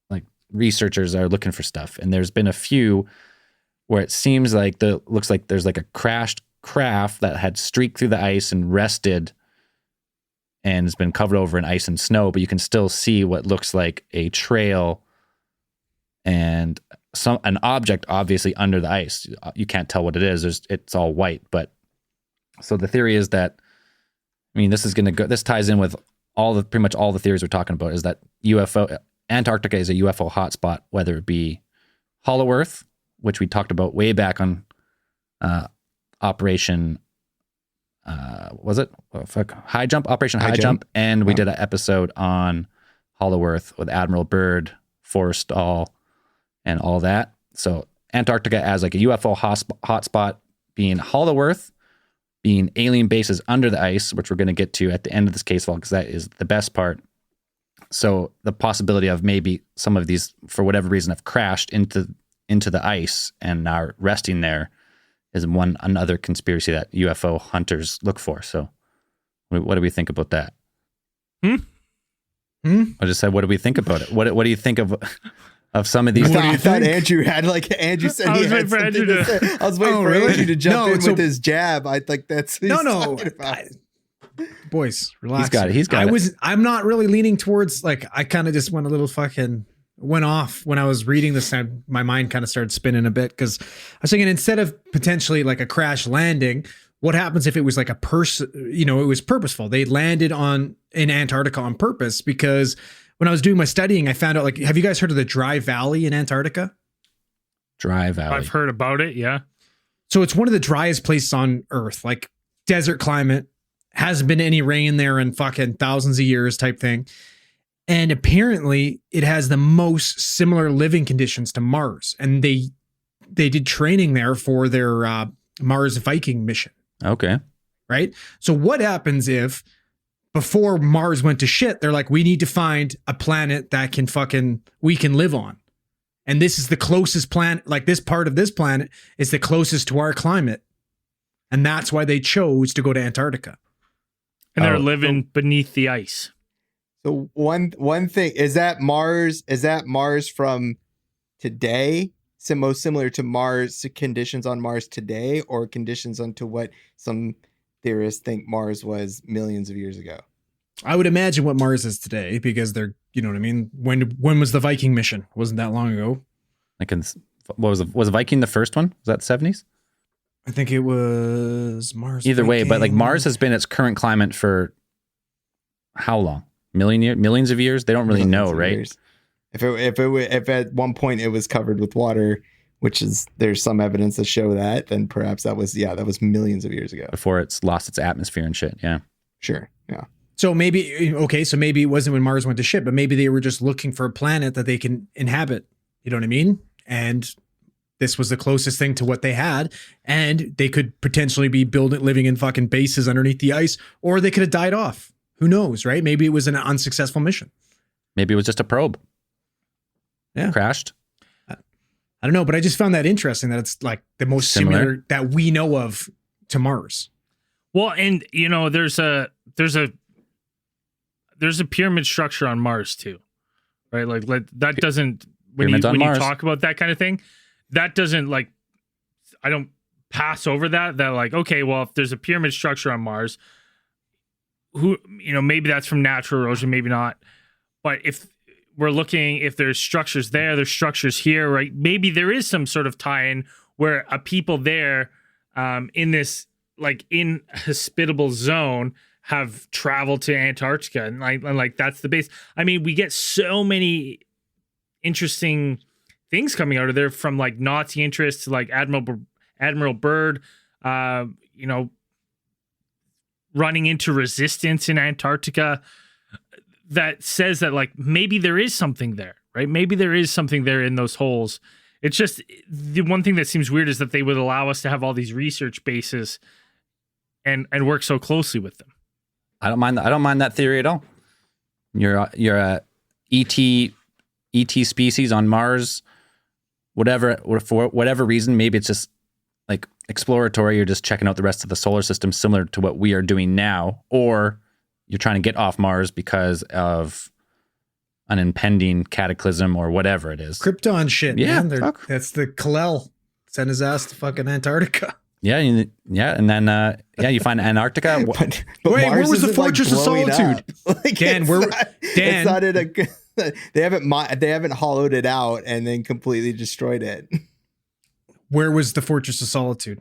like researchers are looking for stuff, and there's been a few where it seems like looks like there's like a crashed craft that had streaked through the ice and rested and has been covered over in ice and snow, but you can still see what looks like a trail and an object obviously under the ice. You can't tell what it is. It's all white. But so the theory is that, I mean, this ties in with pretty much all the theories we're talking about, is that Antarctica is a UFO hotspot, whether it be Hollow Earth, which we talked about way back on Operation High Jump, Operation High Jump, and we did an episode on Hollow Earth with Admiral Byrd, Forrestal, and all that. So Antarctica as like a UFO hotspot, being Hollow Earth, being alien bases under the ice, which we're going to get to at the end of this case file because that is the best part. So the possibility of maybe some of these, for whatever reason, have crashed into the ice and are resting there is another conspiracy that UFO hunters look for. So what do we think about that? I just said, what do we think about it? What do you think of some of these? I thought Andrew had Andrew said he had something to say. I was waiting for Andrew to jump in with his jab. I think that's boys, relax. He's got it. I'm not really leaning towards I kind of just went a little went off when I was reading this. My mind kind of started spinning a bit because I was thinking, instead of potentially like a crash landing, what happens if it was like a person, it was purposeful. They landed in Antarctica on purpose, because when I was doing my studying, I found out, have you guys heard of the Dry Valley in Antarctica? Dry Valley. I've heard about it. Yeah. So it's one of the driest places on Earth, like desert climate, hasn't been any rain there in fucking thousands of years type thing. And apparently it has the most similar living conditions to Mars. And they did training there for their Mars Viking mission. Okay. Right? So what happens if before Mars went to shit, they're like, we need to find a planet that we can live on. And this is the closest planet, like this part of this planet is the closest to our climate. And that's why they chose to go to Antarctica. And they're living beneath the ice. So one thing, is that Mars from today? Most similar to Mars conditions on Mars today, or conditions onto what some theorists think Mars was millions of years ago? I would imagine what Mars is today, because they're, you know what I mean? When was the Viking mission? Wasn't that long ago? Was Viking the first one? Was that 70s? I think it was Mars. Either way, but like Mars has been its current climate for how long? Millions of years? They don't really know, right? Years. If at one point it was covered with water, there's some evidence to show that, then perhaps that was millions of years ago. Before it's lost its atmosphere and shit. Yeah. Sure. Yeah. So maybe it wasn't when Mars went to shit, but maybe they were just looking for a planet that they can inhabit. You know what I mean? And this was the closest thing to what they had, and they could potentially be living in fucking bases underneath the ice, or they could have died off. Who knows, right? Maybe it was an unsuccessful mission. Maybe it was just a probe. Yeah. Crashed. I don't know, but I just found that interesting that it's like the most similar that we know of to Mars. Well, and there's a pyramid structure on Mars too, right? Like that doesn't, when you talk about that kind of thing, that doesn't, like, I don't pass over that like, okay, well, if there's a pyramid structure on Mars, maybe that's from natural erosion, maybe not. But if we're looking, if there's structures there's structures here, right? Maybe there is some sort of tie-in where a people there in this like inhospitable zone have traveled to Antarctica, and like that's the base. I mean, we get so many interesting things coming out of there, from like Nazi interests to like Admiral Byrd, running into resistance in Antarctica, that says that like maybe there is something there, right? Maybe there is something there in those holes. It's just the one thing that seems weird is that they would allow us to have all these research bases and work so closely with them. I don't mind that theory at all. You're a ET species on Mars, whatever, or for whatever reason, maybe it's just like exploratory. You're just checking out the rest of the solar system, similar to what we are doing now, or you're trying to get off Mars because of an impending cataclysm or whatever it is. Krypton shit, Yeah, man. That's the Kalel. Send his ass to fucking Antarctica. Yeah, and then you find Antarctica. But Wait, Mars where was the isn't, Fortress of blowing Solitude? up. Like, Dan, it's not in a. They haven't hollowed it out and then completely destroyed it. Where was the Fortress of Solitude?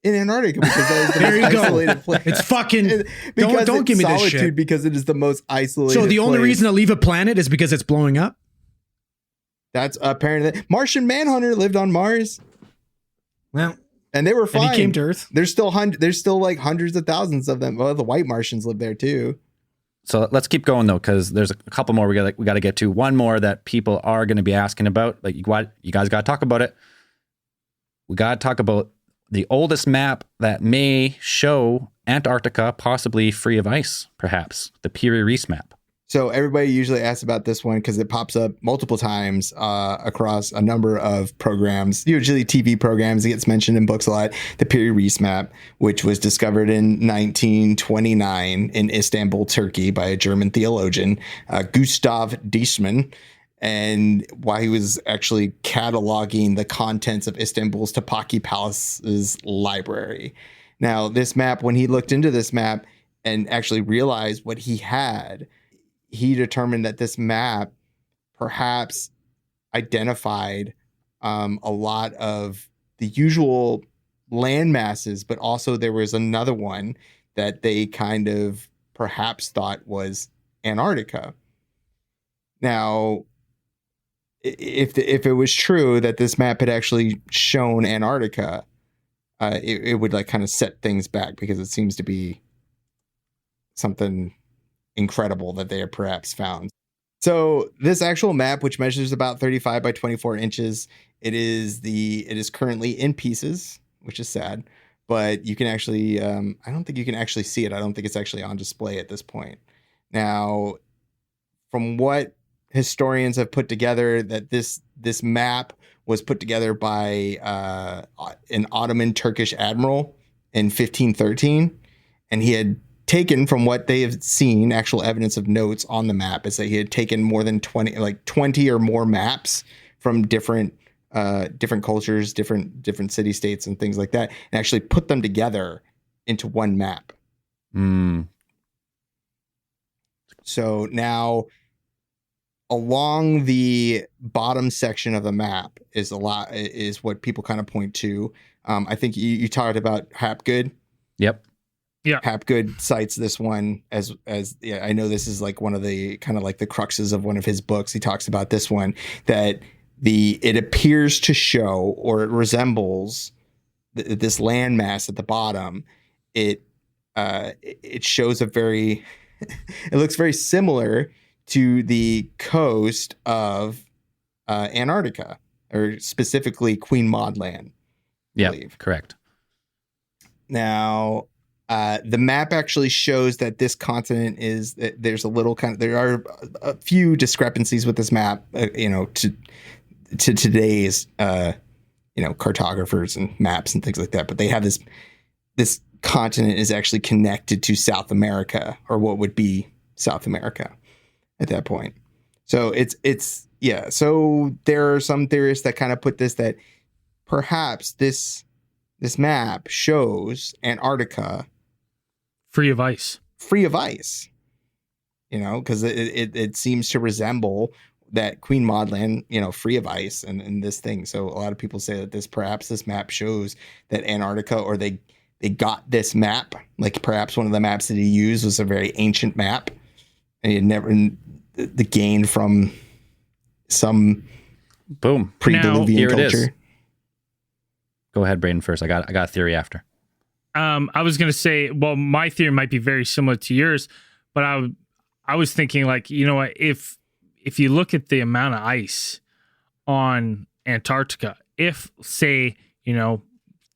In Antarctica, because that is the There most you go. isolated place. It's fucking. Because Don't give me this solitude shit. because it is the most isolated. So the only place. reason to leave a planet is because it's blowing up? That's apparently Martian Manhunter lived on Mars, Well, and they were and fine. he came to Earth. There's still like hundreds of thousands of them. Well, the white Martians live there too. So let's keep going though, because there's a couple more we got to get to. One more that people are going to be asking about. Like you guys got to talk about it. We got to talk about the oldest map that may show Antarctica possibly free of ice, perhaps the Piri-Reis map. So everybody usually asks about this one because it pops up multiple times across a number of programs, usually TV programs. It gets mentioned in books a lot. The Piri-Reis map, which was discovered in 1929 in Istanbul, Turkey, by a German theologian, Gustav Diesmann. And while he was actually cataloging the contents of Istanbul's Topkapi Palace's library. Now, this map, when he looked into this map and actually realized what he had, he determined that this map perhaps identified a lot of the usual land masses, but also there was another one that they kind of perhaps thought was Antarctica. Now, if it was true that this map had actually shown Antarctica, it would like kind of set things back because it seems to be something incredible that they have perhaps found. So this actual map, which measures about 35 by 24 inches, it is currently in pieces, which is sad, but you can actually, I don't think you can actually see it. I don't think it's actually on display at this point. Now, from what historians have put together, that this map was put together by an Ottoman Turkish admiral in 1513, and he had taken, from what they have seen, actual evidence of notes on the map is that he had taken more than 20 or more maps from different cultures, different city states and things like that, and actually put them together into one map. So now, along the bottom section of the map is what people kind of point to. I think you talked about Hapgood. Yep. Yeah. Hapgood cites this one as I know this is like one of the kind of like the cruxes of one of his books. He talks about this one, that it appears to show, or it resembles this landmass at the bottom. It shows it looks very similar to the coast of Antarctica, or specifically Queen Maud Land. Yeah, correct. Now, the map actually shows that this continent there are a few discrepancies with this map, to today's, cartographers and maps and things like that. But they have this continent is actually connected to South America, or what would be South America at that point. So so there are some theorists that kind of put this, that perhaps this this map shows Antarctica Free of ice. free of ice. You know, because it seems to resemble that Queen Maud land, you know, free of ice and this thing. So a lot of people say that this map shows that Antarctica, or they got this map, like perhaps one of the maps that he used was a very ancient map, and he had never the gain from some Boom. pre-Diluvian Here it is. culture. Go ahead, Braden, first. I got a theory after. I was going to say, well, my theory might be very similar to yours, but I was thinking, like, you know what, if you look at the amount of ice on Antarctica, if, say, you know,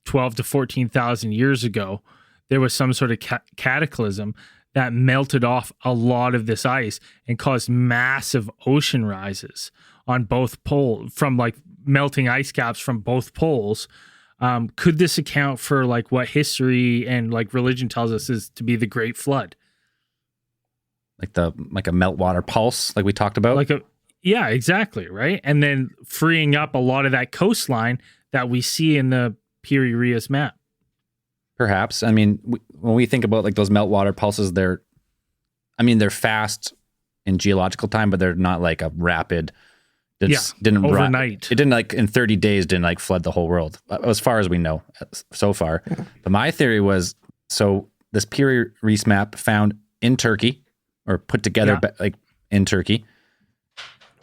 12 to 14,000 years ago, there was some sort of cataclysm that melted off a lot of this ice and caused massive ocean rises on both poles, from like melting ice caps from both poles. Could this account for like what history and like religion tells us is to be the Great Flood? Like a meltwater pulse, like we talked about. Yeah, exactly, right? And then freeing up a lot of that coastline that we see in the Piri Reis map. Perhaps. I mean, when we think about like those meltwater pulses, they're fast in geological time, but they're not like a rapid. Didn't overnight. It didn't like in 30 days didn't like flood the whole world, as far as we know so far. But my theory was, so this Piri Reis map found in Turkey, or put together like in Turkey.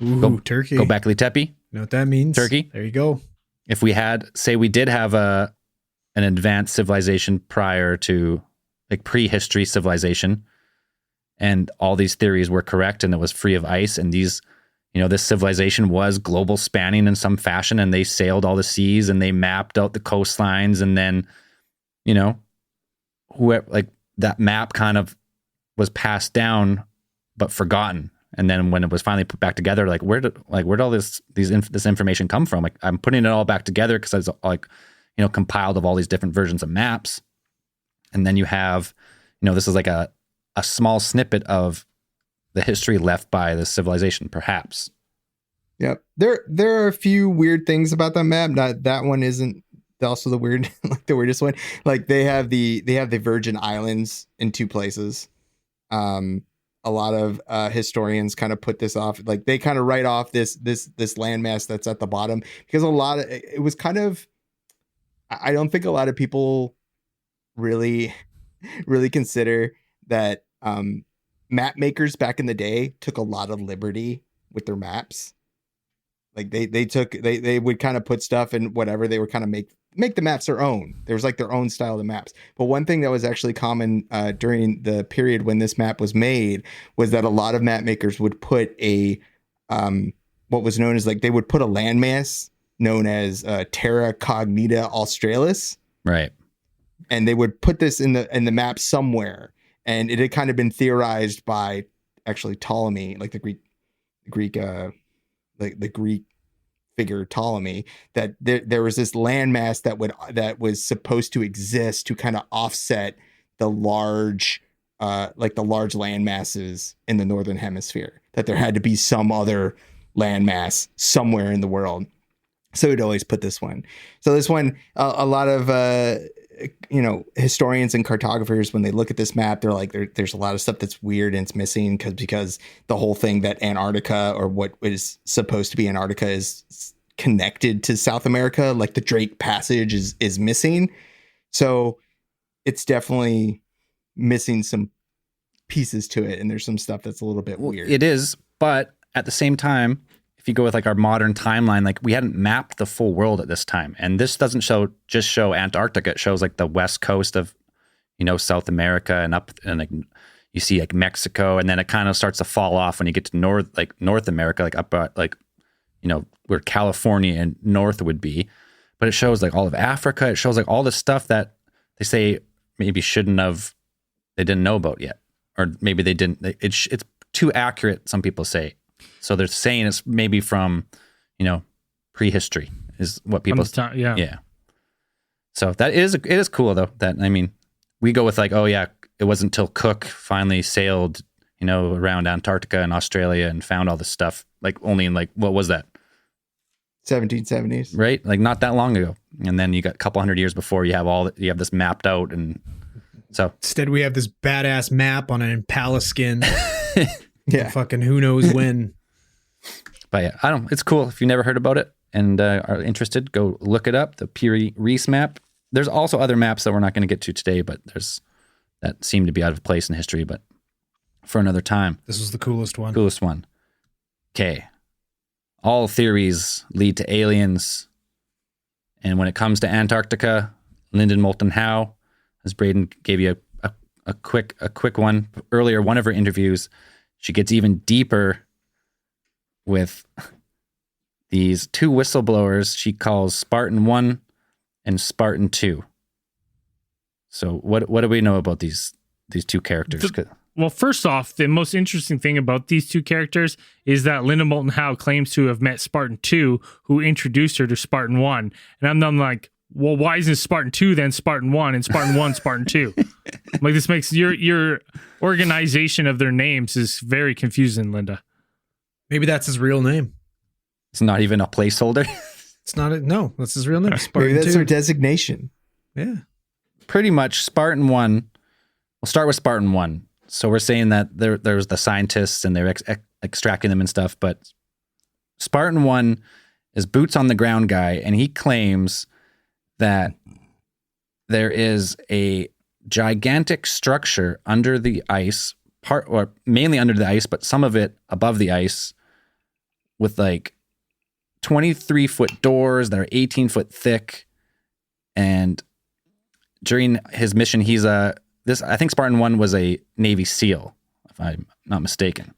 Ooh, Turkey. Göbekli Tepe. Know what that means? Turkey. There you go. If we did have an advanced civilization prior to, like, prehistory civilization, and all these theories were correct, and it was free of ice, and these, you know, this civilization was global spanning in some fashion, and they sailed all the seas and they mapped out the coastlines, and then, you know, whoever, like, that map kind of was passed down but forgotten. And then when it was finally put back together, like, where did all this information come from? Like, I'm putting it all back together because it's like, you know, compiled of all these different versions of maps. And then you have, you know, this is like a small snippet of the history left by the civilization, perhaps. Yep. There are a few weird things about that map. That one isn't also the weirdest one. Like, they have the Virgin Islands in two places. A lot of historians kind of put this off, like they kind of write off this landmass that's at the bottom, because it was kind of, I don't think a lot of people really consider that map makers back in the day took a lot of liberty with their maps. Like they would kind of put stuff in whatever, they would kind of make the maps their own. There was like their own style of maps. But one thing that was actually common during the period when this map was made was that a lot of map makers would put what was known as, like, they would put a landmass known as Terra Cognita Australis. Right. And they would put this in the map somewhere. And it had kind of been theorized by actually Ptolemy, like the Greek figure Ptolemy, that there was this landmass that was supposed to exist to kind of offset the large land masses in the northern hemisphere, that there had to be some other landmass somewhere in the world. So we'd always put this one. So this one, a lot of historians and cartographers, when they look at this map, they're like, there's a lot of stuff that's weird and it's missing because the whole thing that Antarctica, or what is supposed to be Antarctica, is connected to South America, like the Drake Passage is missing. So it's definitely missing some pieces to it, and there's some stuff that's a little bit weird. It is, but at the same time, if you go with like our modern timeline, like, we hadn't mapped the full world at this time. And this doesn't just show Antarctica. It shows like the west coast of, you know, South America, and up, and like you see like Mexico, and then it kind of starts to fall off when you get to North America, like up like, you know, where California and north would be. But it shows like all of Africa. It shows like all the stuff that they say maybe they didn't know about yet, or maybe they didn't. It's too accurate, some people say. So they're saying it's maybe from, you know, prehistory is what people say. Yeah. So it is cool though. That, I mean, we go with like, oh yeah, it wasn't until Cook finally sailed, you know, around Antarctica and Australia and found all this stuff, like only in like, what was that? 1770s. right? Like not that long ago. And then you got a couple hundred years before you have this mapped out. And so Instead, we have this badass map on an impala skin. Yeah. Fucking who knows when. but yeah, I don't know. It's cool. If you never heard about it and are interested, go look it up. The Piri Reis map. There's also other maps that we're not going to get to today, but that seem to be out of place in history, but for another time. This was the coolest one. Coolest one. Okay. All theories lead to aliens. And when it comes to Antarctica, Lyndon Moulton Howe, as Braden gave you a quick one earlier, one of her interviews, she gets even deeper with these two whistleblowers she calls Spartan 1 and Spartan 2. So what do we know about these two characters? Well, first off, the most interesting thing about these two characters is that Linda Moulton Howe claims to have met Spartan 2, who introduced her to Spartan 1. And I'm like, well, why isn't Spartan 2 then Spartan 1 and Spartan 1 Spartan 2? Like, this makes your organization of their names is very confusing, Linda. Maybe that's his real name. It's not even a placeholder. It's not no, that's his real name. Spartan Maybe that's 2. their designation. Yeah. Pretty much Spartan 1. We'll start with Spartan 1. So we're saying that there's the scientists and they're extracting them and stuff, but Spartan 1 is boots on the ground guy, and he claims that there is a gigantic structure under the ice, or mainly under the ice, but some of it above the ice, with like 23-foot doors that are 18-foot thick. And during his mission, I think Spartan 1 was a Navy SEAL, if I'm not mistaken.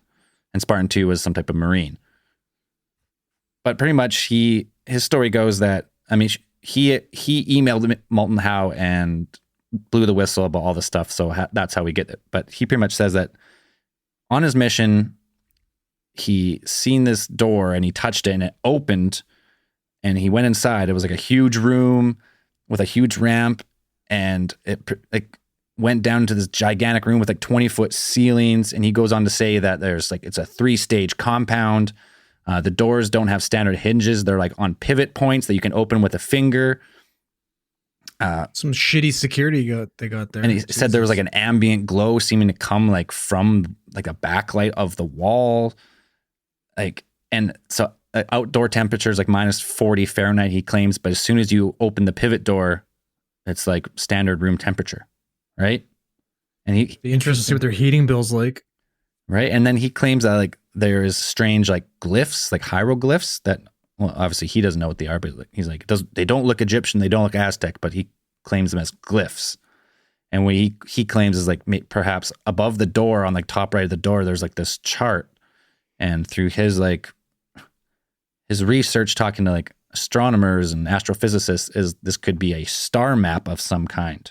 And Spartan 2 was some type of Marine. But pretty much his story goes that, I mean, he emailed Moulton Howe and blew the whistle about all the stuff. So that's how we get it. But he pretty much says that on his mission, he seen this door and he touched it and it opened and he went inside. It was like a huge room with a huge ramp, and it like went down to this gigantic room with like 20-foot ceilings. And he goes on to say that it's a 3-stage compound. The doors don't have standard hinges. They're like on pivot points that you can open with a finger. Some shitty security they got there. And he said there was like an ambient glow seeming to come like from like a backlight of the wall. Like, and so outdoor temperatures like minus 40 Fahrenheit, he claims. But as soon as you open the pivot door, it's like standard room temperature. Right. And be interested to see what their heating bill's like. Right. And then he claims that like there is strange like glyphs, like hieroglyphs that, well, obviously he doesn't know what they are, but he's like, they don't look Egyptian, they don't look Aztec, but he claims them as glyphs. And what he claims is like perhaps above the door on like top right of the door, there's like this chart. And through his research, talking to like astronomers and astrophysicists, this could be a star map of some kind.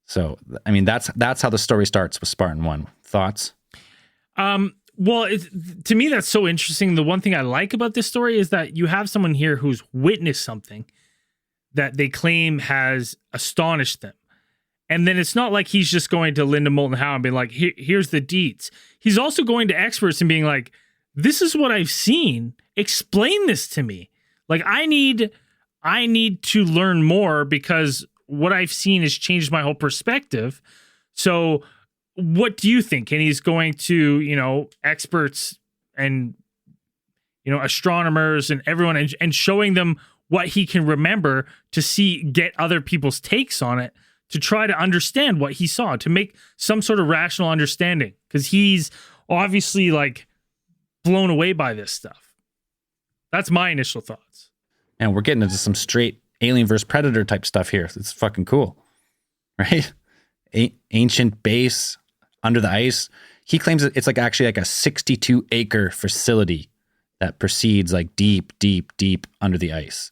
So, I mean, that's how the story starts with Spartan 1. Thoughts? Well, to me, that's so interesting. The one thing I like about this story is that you have someone here who's witnessed something that they claim has astonished them. And then it's not like he's just going to Linda Moulton Howe and being like, here's the deets. He's also going to experts and being like, this is what I've seen. Explain this to me. Like, I need to learn more because what I've seen has changed my whole perspective. So what do you think? And he's going to, experts and, astronomers and everyone and showing them what he can remember to get other people's takes on it, to try to understand what he saw, to make some sort of rational understanding. Because he's obviously like blown away by this stuff. That's my initial thoughts. And we're getting into some straight Alien vs. Predator type stuff here. It's fucking cool, right? Ancient base under the ice. He claims that it's like actually like a 62-acre facility that proceeds like deep, deep, deep under the ice.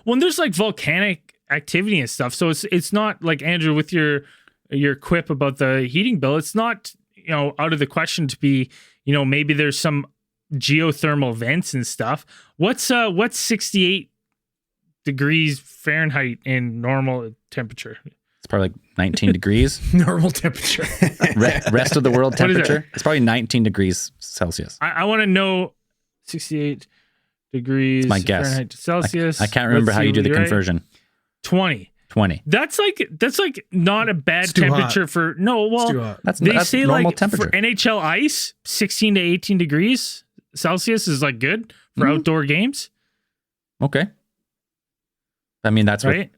Well, and there's like volcanic activity and stuff. So it's not like, Andrew, with your quip about the heating bill, it's not, out of the question to be, maybe there's some geothermal vents and stuff. What's 68 degrees Fahrenheit in normal temperature? It's probably like 19 degrees. Normal temperature. Rest of the world temperature. It's probably 19 degrees Celsius. I want to know 68 degrees. It's my guess. Fahrenheit to Celsius. I can't remember Let's how see, you do the you're right. conversion. 20. 20. That's like not a bad It's too temperature hot. for no. It's too Well, hot. That's they say normal like temperature. for NHL ice, 16 to 18 degrees Celsius is like good for outdoor games, Okay. I mean, that's right?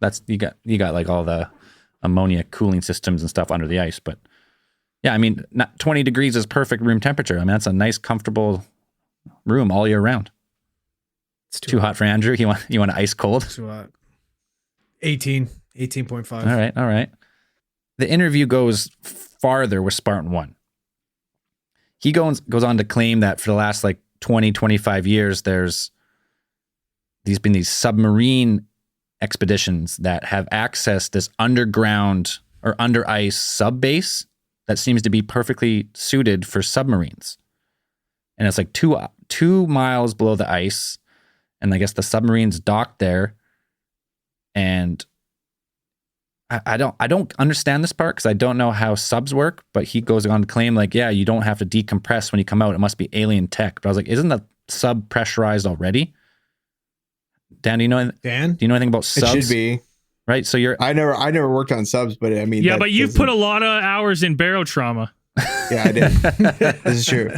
that's you got like all the ammonia cooling systems and stuff under the ice, but yeah, I mean, 20 degrees is perfect room temperature. I mean, that's a nice, comfortable room all year round. It's Too hot for Andrew. You want ice cold? Too hot. 18.5. All right. The interview goes farther with Spartan 1. He goes on to claim that for the last like 20, 25 years, there's been these submarine expeditions that have accessed this underground or under ice sub base that seems to be perfectly suited for submarines. And it's like 2 miles below the ice. And I guess the submarines docked there. And I don't understand this part because I don't know how subs work, but he goes on to claim like, yeah, you don't have to decompress when you come out. It must be alien tech. But I was like, isn't the sub pressurized already? Dan, do you know anything about subs? It should be. Right. So I never worked on subs, but I mean, Yeah, but you've put a lot of hours in barotrauma. Yeah, I did. This is true.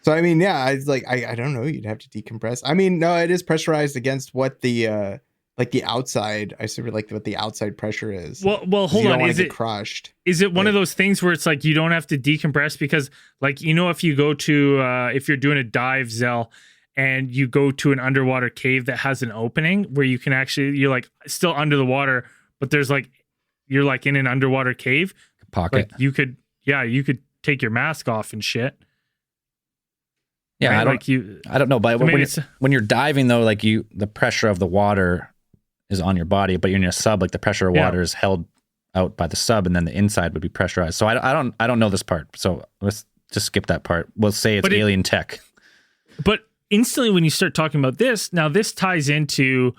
So I mean, yeah, I was like, I don't know. You'd have to decompress. I mean, no, it is pressurized against what the like the outside. I sort of like what the outside pressure is. Well, hold you don't on. want Is to it get crushed? Is it one of those things where it's like you don't have to decompress because, like, you know, if you go to if you're doing a dive, Zell, and you go to an underwater cave that has an opening where you can actually, you're like still under the water, but there's like you're like in an underwater cave pocket. Like you could take your mask off and shit. Yeah, right? I don't know, but I mean, when you're diving though, like the pressure of the water is on your body, but you're in a sub, like the pressure of water is held out by the sub, and then the inside would be pressurized. So I don't know this part. So let's just skip that part. We'll say it's alien tech. But instantly, when you start talking about this, now this ties into,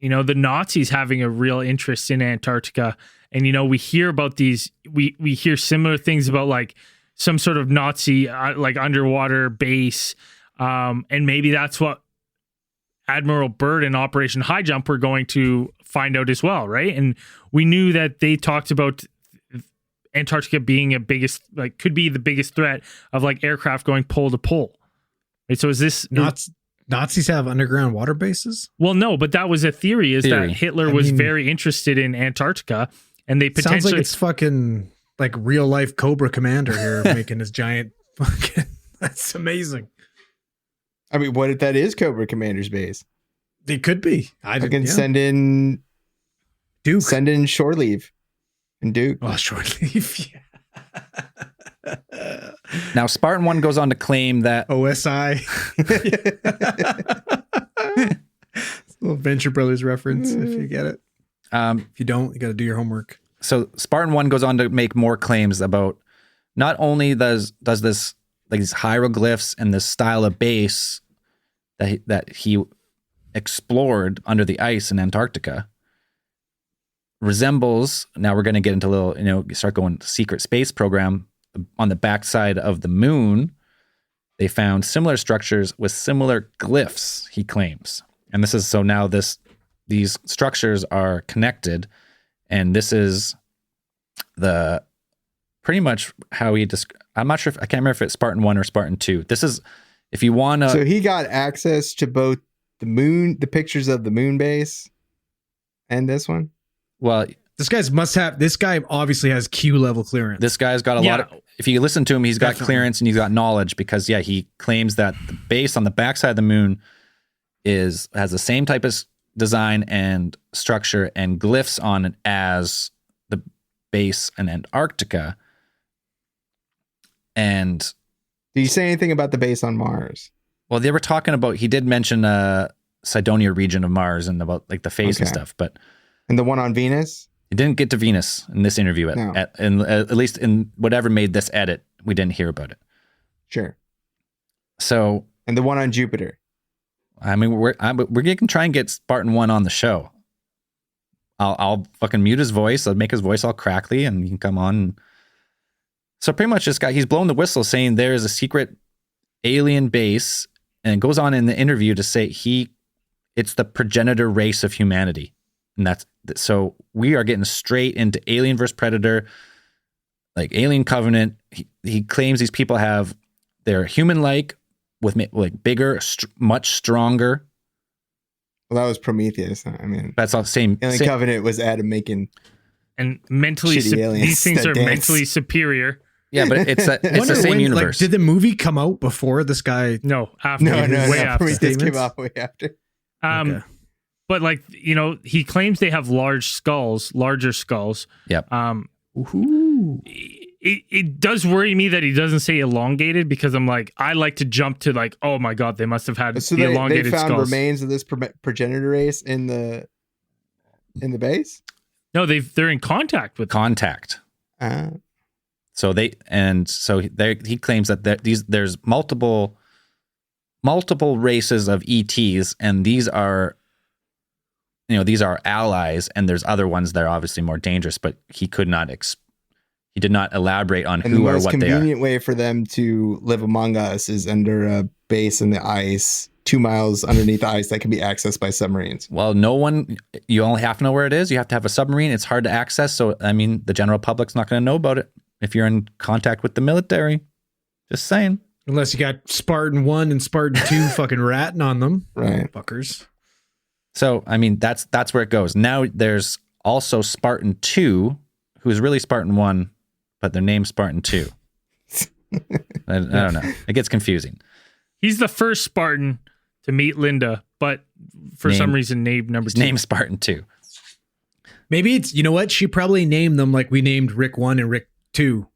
you know, the Nazis having a real interest in Antarctica, and you know we hear about these, we hear similar things about like some sort of Nazi like underwater base, and maybe that's what Admiral Byrd and Operation High Jump were going to find out as well, right? And we knew that they talked about Antarctica being could be the biggest threat of like aircraft going pole to pole. Right? So is this Nazis have underground water bases? Well, no, but that was a theory. That Hitler was very interested in Antarctica, and they potentially sounds like it's fucking like real life Cobra Commander here making his giant fucking. That's amazing. I mean, what if that is Cobra Commander's base? It could be. I can send in Duke. Send in shore leave and Duke. Oh, shore leave. Yeah. Now, Spartan 1 goes on to claim that OSI. Little Venture Brothers reference, if you get it. If you don't, you got to do your homework. So Spartan 1 goes on to make more claims about not only does this like these hieroglyphs and this style of base that he explored under the ice in Antarctica resembles, now we're going to get into a little, you start going secret space program on the backside of the moon. They found similar structures with similar glyphs, he claims. And this is, so now these structures are connected, and this is the pretty much how he I'm not sure I can't remember if it's Spartan 1 or Spartan 2. This is, if you want to. So he got access to both the pictures of the moon base and this one. Well, this guy obviously has Q level clearance. This guy's got a lot of, if you listen to him, he's got clearance and he's got knowledge because he claims that the base on the backside of the moon has the same type of design and structure and glyphs on it as the base in Antarctica. And did you say anything about the base on Mars? Well, they were talking about, he did mention Cydonia region of Mars and about like the face and stuff, but. And the one on Venus? He didn't get to Venus in this interview at least in whatever made this edit. We didn't hear about it. Sure. So. And the one on Jupiter? I mean, we're going to try and get Spartan 1 on the show. I'll fucking mute his voice. I'll make his voice all crackly and he can come on. So pretty much this guy, he's blowing the whistle saying there is a secret alien base and it goes on in the interview to say it's the progenitor race of humanity. And so we are getting straight into Alien vs. Predator, like Alien Covenant. He claims these people they're human-like with like bigger, much stronger. Well, that was Prometheus. I mean, That's all same. Alien Covenant was Adam making. And mentally, Shitty aliens these things that are dance. mentally superior. Yeah, but it's the Wonder same when, universe. Like, did the movie come out before this guy? No, after. No, way after. Prometheus came Statements? out way after. Okay. But like, he claims they have larger skulls. Yep. Ooh. It does worry me that he doesn't say elongated, because I'm like, I like to jump to like, oh my God, they must have had So the they elongated found skulls. remains of this progenitor race in the base. No, they're in contact with them. Contact. So he claims that there's multiple races of ETs, and these are allies, and there's other ones that are obviously more dangerous, but he did not elaborate on And who the or most what they are. convenient way for them to live among us is under a base in the ice, 2 miles underneath the ice that can be accessed by submarines. Well, you only have to know where it is. You have to have a submarine. It's hard to access. So, I mean, the general public's not going to know about it if you're in contact with the military. Just saying. Unless you got Spartan 1 and Spartan 2 fucking ratting on them. Right. Fuckers. So, I mean, that's where it goes. Now there's also Spartan 2, who's really Spartan 1, but their name's Spartan 2. I don't know. It gets confusing. He's the first Spartan to meet Linda, but for some reason named number 2. Name's Spartan 2. Maybe it's, you know what? She probably named them like we named Rick 1 and Rick 2.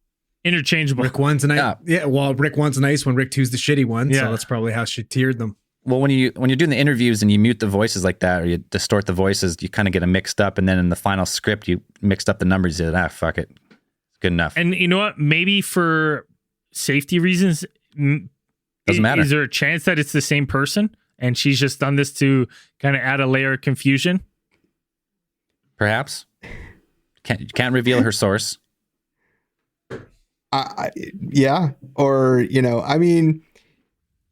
Interchangeable. Rick 1's a nice, well, Rick 1's a nice one, Rick 2's the shitty one. Yeah. So that's probably how she tiered them. Well, when you're doing the interviews and you mute the voices like that, or you distort the voices, you kind of get them mixed up, and then in the final script you mixed up the numbers. You said, fuck it, it's good enough. And you know what? Maybe for safety reasons, Doesn't matter. Is there a chance that it's the same person and she's just done this to kind of add a layer of confusion? Perhaps. Can't reveal her source. Yeah. Or, I mean,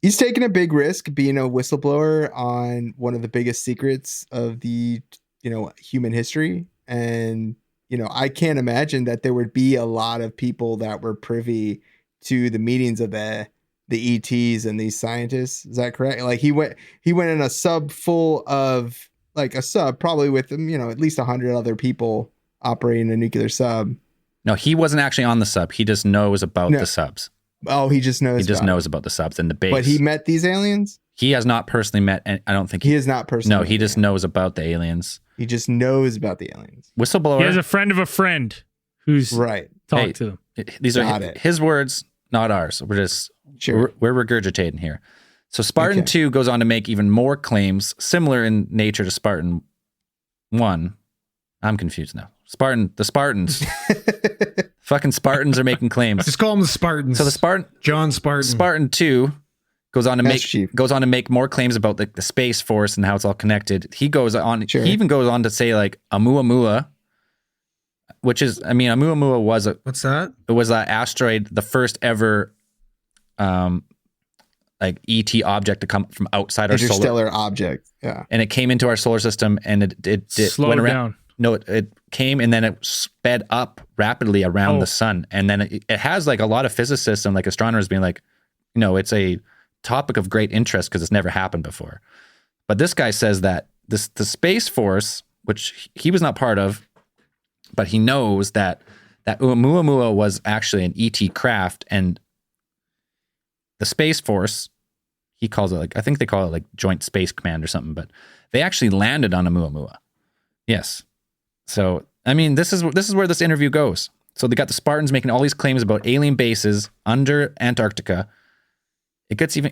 he's taking a big risk being a whistleblower on one of the biggest secrets of the, human history. And, I can't imagine that there would be a lot of people that were privy to the meetings of the ETs and these scientists. Is that correct? Like he went in a sub full of probably with, at least 100 other people operating a nuclear sub. No, he wasn't actually on the sub. He just knows about the subs. Oh, he just knows. He just knows about the subs and the base. But he met these aliens? He has not personally met, and I don't think he has not personally. No, he just knows about the aliens. He just knows about the aliens. Whistleblower. He has a friend of a friend who's talked to them. These are his words, not ours. We're just we're regurgitating here. So Spartan 2 goes on to make even more claims similar in nature to Spartan 1. I'm confused now. The Spartans. Fucking Spartans are making claims. Just call them the Spartans. So the John Spartan. Spartan 2 goes on to make more claims about the Space Force and how it's all connected. He goes on. He even goes on to say like Oumuamua, which is, I mean, Oumuamua was what's that? It was an asteroid, the first ever like ET object to come from outside our interstellar object. Yeah, and it came into our solar system and it slowed went around. down. No, it came and then it sped up rapidly around the sun, and then it has like a lot of physicists and like astronomers being like, it's a topic of great interest because it's never happened before. But this guy says that the Space Force, which he was not part of, but he knows that Oumuamua was actually an ET craft, and the Space Force, he calls it I think they call it like Joint Space Command or something, but they actually landed on Oumuamua. Yes. So, I mean, this is where this interview goes. So they got the Spartans making all these claims about alien bases under Antarctica. It gets even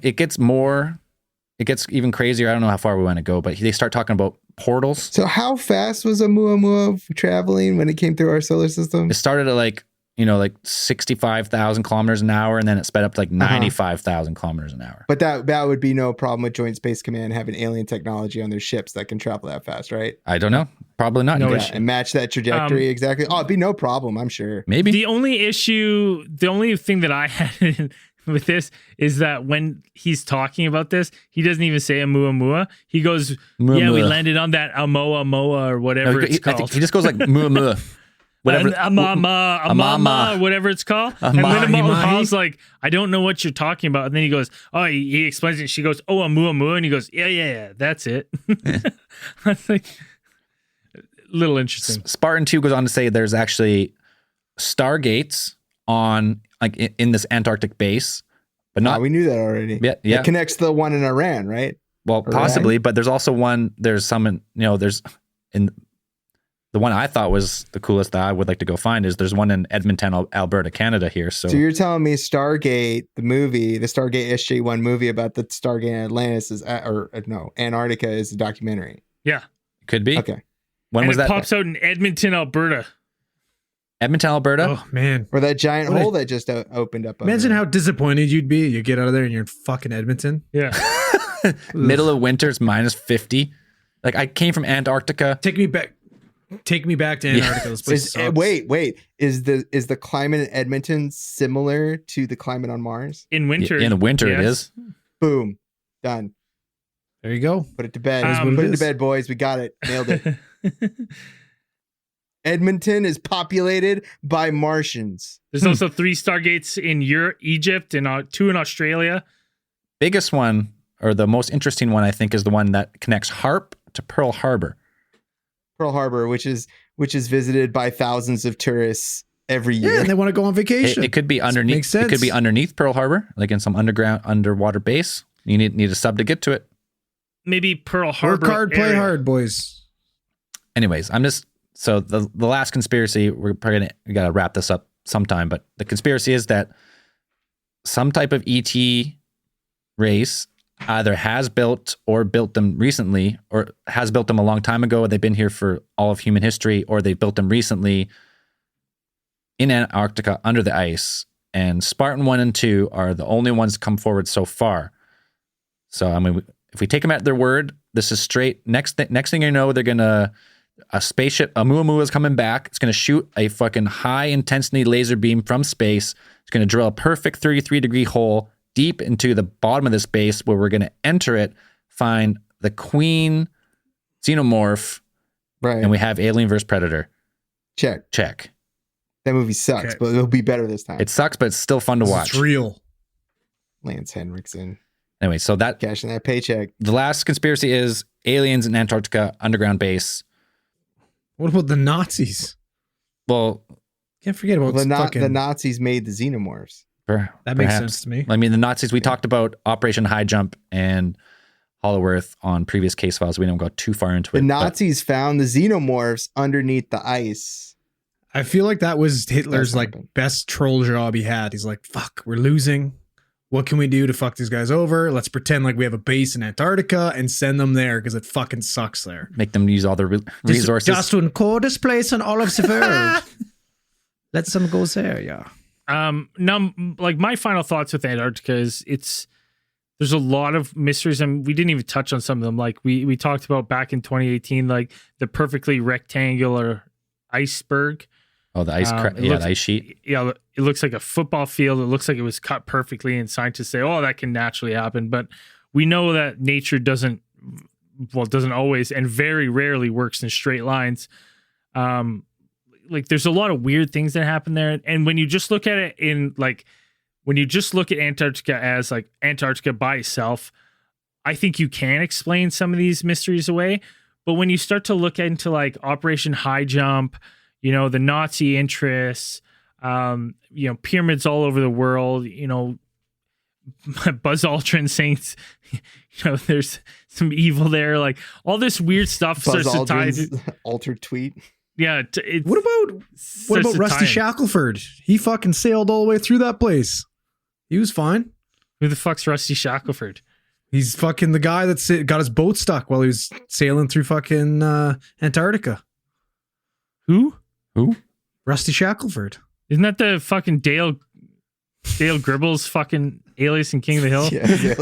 crazier. I don't know how far we want to go, but they start talking about portals. So how fast was Oumuamua traveling when it came through our solar system? It started at like 65,000 kilometers an hour, and then it sped up to like 95,000 kilometers an hour. But that would be no problem with Joint Space Command having alien technology on their ships that can travel that fast, right? I don't know. Probably not. And match that trajectory exactly. Oh, it'd be no problem, I'm sure. Maybe. The only thing that I had with this is that when he's talking about this, he doesn't even say Oumuamua. He goes, "Yeah, we landed on that Amoa or whatever it's I called." think he just goes like Mua. Whatever. Amama, whatever it's called. And then Paul's like, I don't know what you're talking about. And then he goes, he explains it. She goes, Oumuamua. And he goes, yeah, that's it. That's like a little interesting. Spartan 2 goes on to say there's actually stargates on like in this Antarctic base, but not. We knew that already. Yeah. It connects to the one in Iran, right? Well, possibly, but there's also one. There's some there's in. The one I thought was the coolest that I would like to go find is there's one in Edmonton, Alberta, Canada here. So you're telling me Stargate, the movie, the Stargate SG-1 movie about the Stargate in Atlantis is, Antarctica is a documentary. Yeah. Could be. Okay. When was it that? Pops out in Edmonton, Alberta. Edmonton, Alberta? Oh, man. Or that giant hole that just opened up. Imagine how disappointed you'd be. You get out of there and you're in fucking Edmonton. Yeah. Middle of winter, it's minus 50. Like I came from Antarctica. Take me back to Antarctica. This place sucks. Wait. Is the climate in Edmonton similar to the climate on Mars? In winter. In the winter, yes. it is. Boom. Done. There you go. Put it to bed. Put it to bed, boys. We got it. Nailed it. Edmonton is populated by Martians. There's also 3 Stargates in Egypt and 2 in Australia. Biggest one, or the most interesting one, I think, is the one that connects Harp to Pearl Harbor. Pearl Harbor, which is visited by thousands of tourists every year. Yeah, and they want to go on vacation. It could be underneath. Makes sense. It could be underneath Pearl Harbor, like in some underwater base. You need a sub to get to it. Maybe Pearl Harbor. Work hard, play area. hard, boys. Anyways, so the last conspiracy, we gotta wrap this up sometime, but the conspiracy is that some type of ET race either has built or built them recently, or has built them a long time ago. They've been here for all of human history, or they built them recently in Antarctica under the ice. And Spartan 1 and 2 are the only ones to come forward so far. So, I mean, if we take them at their word, this is straight. Next thing you know, they're going to, a spaceship, Oumuamua is coming back. It's going to shoot a fucking high intensity laser beam from space. It's going to drill a perfect 33-degree hole deep into the bottom of this base where we're going to enter it, find the queen xenomorph, right? And we have Alien vs. Predator. Check. That movie sucks, but it'll be better this time. It sucks, but it's still fun to watch. It's real. Lance Henriksen. Anyway, so that cashing that paycheck. The last conspiracy is aliens in Antarctica underground base. What about the Nazis? Well, can't forget about the Nazis made the xenomorphs. That makes sense to me. I mean, the Nazis, we talked about Operation High Jump and Hollow Earth on previous case files. We don't go too far into it. The Nazis found the xenomorphs underneath the ice. I feel like that was Hitler's best troll job he had. He's like, fuck, we're losing. What can we do to fuck these guys over? Let's pretend like we have a base in Antarctica and send them there because it fucking sucks there. Make them use all their resources. Just one coldest place on all of the world. Let them go there, yeah. Now, like my final thoughts with Antarctica is there's a lot of mysteries, and we didn't even touch on some of them. Like we talked about back in 2018, like the perfectly rectangular iceberg. Oh, the ice, the ice sheet. Yeah, it looks like a football field. It looks like it was cut perfectly, and scientists say, "Oh, that can naturally happen." But we know that nature doesn't always, and very rarely works in straight lines. Like there's a lot of weird things that happen there, and when you just look at it when you just look at Antarctica as like Antarctica by itself, I think you can explain some of these mysteries away. But when you start to look into like Operation High Jump, the Nazi interests, pyramids all over the world, Buzz Aldrin saying, there's some evil there, like all this weird stuff Buzz starts to tie to altered tweet. Yeah. What about Rusty Shackelford? He fucking sailed all the way through that place. He was fine. Who the fuck's Rusty Shackelford? He's fucking the guy that got his boat stuck while he was sailing through fucking Antarctica. Who? Rusty Shackelford. Isn't that the fucking Dale Gribble's fucking alias in King of the Hill? Yeah,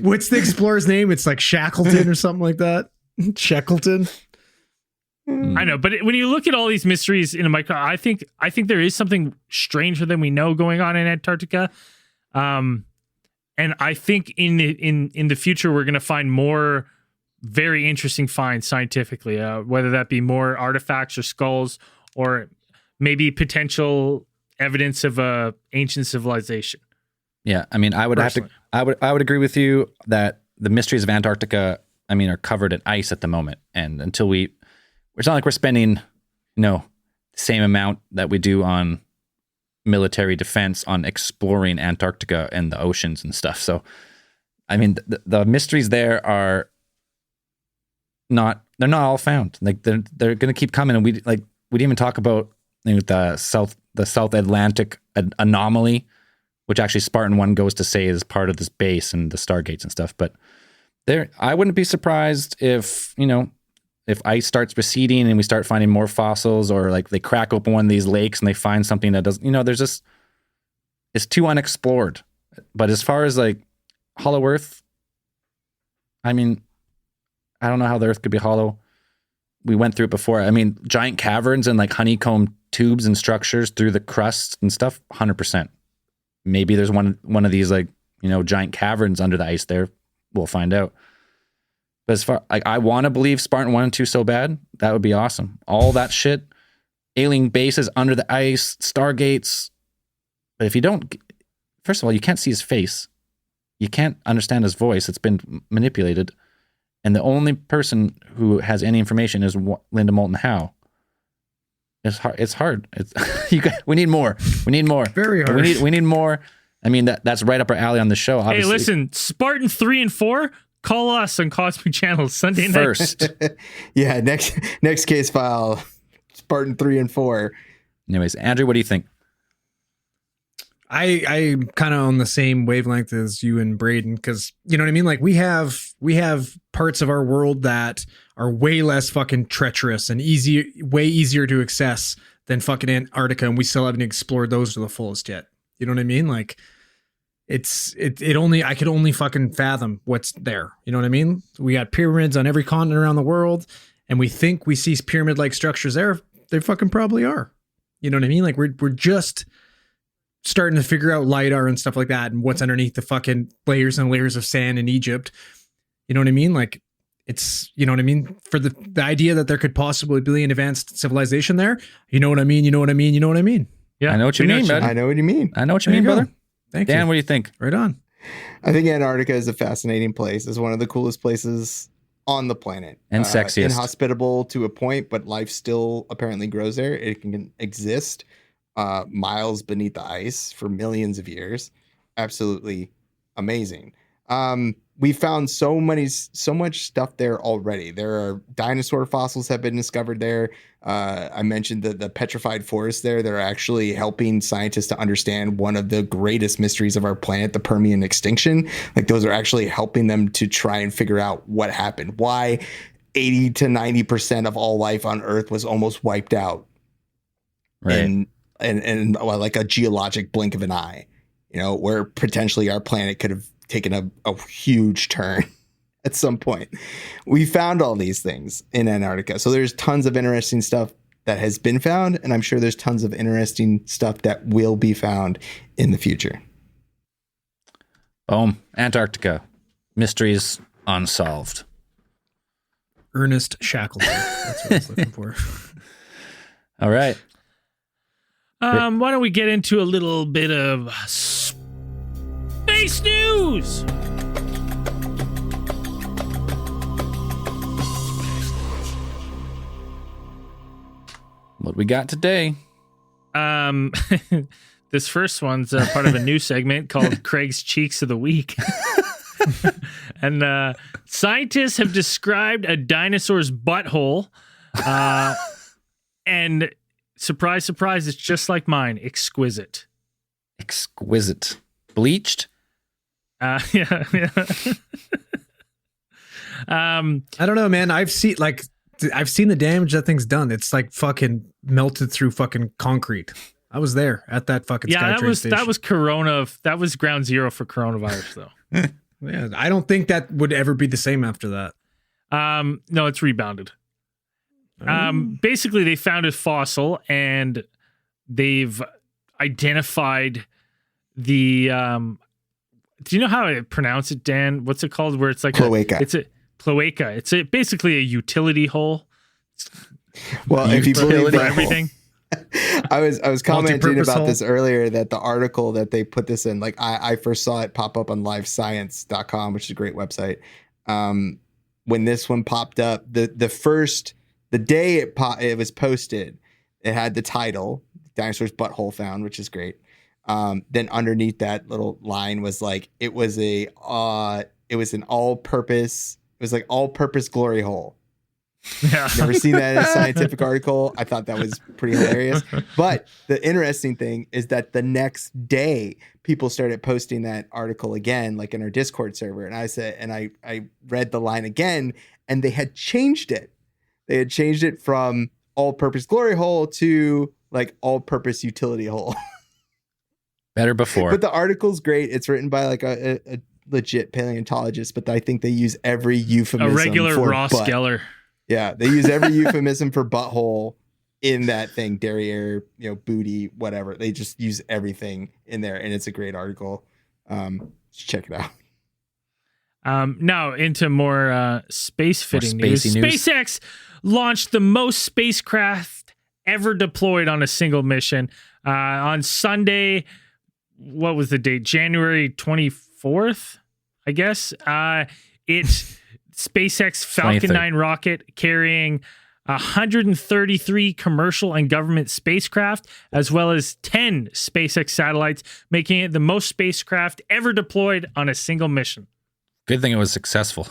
what's the explorer's name? It's like Shackleton or something like that. Shackleton. I know, but when you look at all these mysteries in a micro, I think there is something stranger than we know going on in Antarctica. And I think in the future we're going to find more very interesting finds scientifically, whether that be more artifacts or skulls, or maybe potential evidence of a ancient civilization. Yeah, I mean, I would agree with you that the mysteries of Antarctica, I mean, are covered in ice at the moment, and until it's not like we're spending, the same amount that we do on military defense on exploring Antarctica and the oceans and stuff. So, I mean, the mysteries there are they're not all found. Like they're going to keep coming, and we didn't even talk about the South Atlantic anomaly, which actually Spartan 1 goes to say is part of this base and the stargates and stuff. But I wouldn't be surprised if ice starts receding and we start finding more fossils, or like they crack open one of these lakes and they find something that doesn't, there's just, it's too unexplored. But as far as like hollow earth, I mean, I don't know how the earth could be hollow. We went through it before. I mean, giant caverns and like honeycomb tubes and structures through the crust and stuff, 100%. Maybe there's one of these like, giant caverns under the ice there. We'll find out. But as far, like, I want to believe Spartan 1 and 2 so bad. That would be awesome. All that shit, alien bases under the ice, stargates. But if you don't, first of all, you can't see his face. You can't understand his voice. It's been manipulated. And the only person who has any information is Linda Moulton Howe. It's hard. It's hard. We need more. We need more. Very hard. We need more. I mean, that's right up our alley on the show. Obviously. Hey, listen, Spartan 3 and 4, call us on Cosmic Channel Sunday night. First. Yeah, next case file, Spartan 3 and 4. Anyways, Andrew, what do you think? I'm kind of on the same wavelength as you and Braden, because you know what I mean? Like we have parts of our world that are way less fucking treacherous and way easier to access than fucking Antarctica, and we still haven't explored those to the fullest yet. You know what I mean? Like I could only fucking fathom what's there. You know what I mean? We got pyramids on every continent around the world, and we think we see pyramid-like structures there. They fucking probably are. You know what I mean? Like we're just starting to figure out LiDAR and stuff like that, and what's underneath the fucking layers and layers of sand in Egypt. You know what I mean? Like it's, you know what I mean? For the idea that there could possibly be an advanced civilization there. You know what I mean? You know what I mean? You know what I mean? Yeah, I know what you mean, bud. I know what you mean. I know what you mean, brother. Thank you. Dan, what do you think? Right on. I think Antarctica is a fascinating place. It's one of the coolest places on the planet. And sexiest. Inhospitable to a point, but life still apparently grows there. It can exist miles beneath the ice for millions of years. Absolutely amazing. We found so much stuff there already. There are dinosaur fossils have been discovered there. I mentioned the petrified forest there. They're actually helping scientists to understand one of the greatest mysteries of our planet, the Permian extinction. Like those are actually helping them to try and figure out what happened. Why 80 to 90% of all life on Earth was almost wiped out. Right. And like a geologic blink of an eye, where potentially our planet could have taken a huge turn at some point. We found all these things in Antarctica. So there's tons of interesting stuff that has been found, and I'm sure there's tons of interesting stuff that will be found in the future. Boom. Antarctica. Mysteries unsolved. Ernest Shackleton. That's what I was looking for. All right. Why don't we get into a little bit of space news? What we got today? This first one's part of a new segment called Craig's Cheeks of the Week. And scientists have described a dinosaur's butthole. And surprise, surprise, it's just like mine. Exquisite. Exquisite. Bleached? Yeah. I don't know, man. I've seen the damage that thing's done. It's like fucking melted through fucking concrete. I was there at that fucking SkyTrain station. That was corona. That was ground zero for coronavirus, though. Yeah, I don't think that would ever be the same after that. No, it's rebounded. Basically, they found a fossil and they've identified the Do you know how to pronounce it, Dan? What's it called? Where it's like Cloaca. It's a cloaca. It's basically a utility hole. Well, if you believe for that, everything. I was commenting Multi-purpose about hole. this earlier, that the article that they put this in, like I first saw it pop up on livescience.com, which is a great website. When this one popped up, the day it was posted, it had the title "Dinosaur's Butthole Found," which is great. Then underneath that little line was like it was an all-purpose glory hole. Yeah. Never seen that in a scientific article. I thought that was pretty hilarious. But the interesting thing is that the next day, people started posting that article again, like in our Discord server. And I read the line again, and they had changed it. They had changed it from all-purpose glory hole to like all-purpose utility hole. Better before. But the article's great. It's written by like a legit paleontologist, but I think they use every euphemism. A regular for Ross butt. Geller. Yeah, they use every euphemism for butthole in that thing, derriere, booty, whatever. They just use everything in there, and it's a great article. Check it out. Now into more space fitting news. spacey news. SpaceX launched the most spacecraft ever deployed on a single mission. On Sunday, what was the date? January 24th, I guess. SpaceX Falcon 23rd. 9 rocket carrying 133 commercial and government spacecraft, as well as 10 SpaceX satellites, making it the most spacecraft ever deployed on a single mission. Good thing it was successful.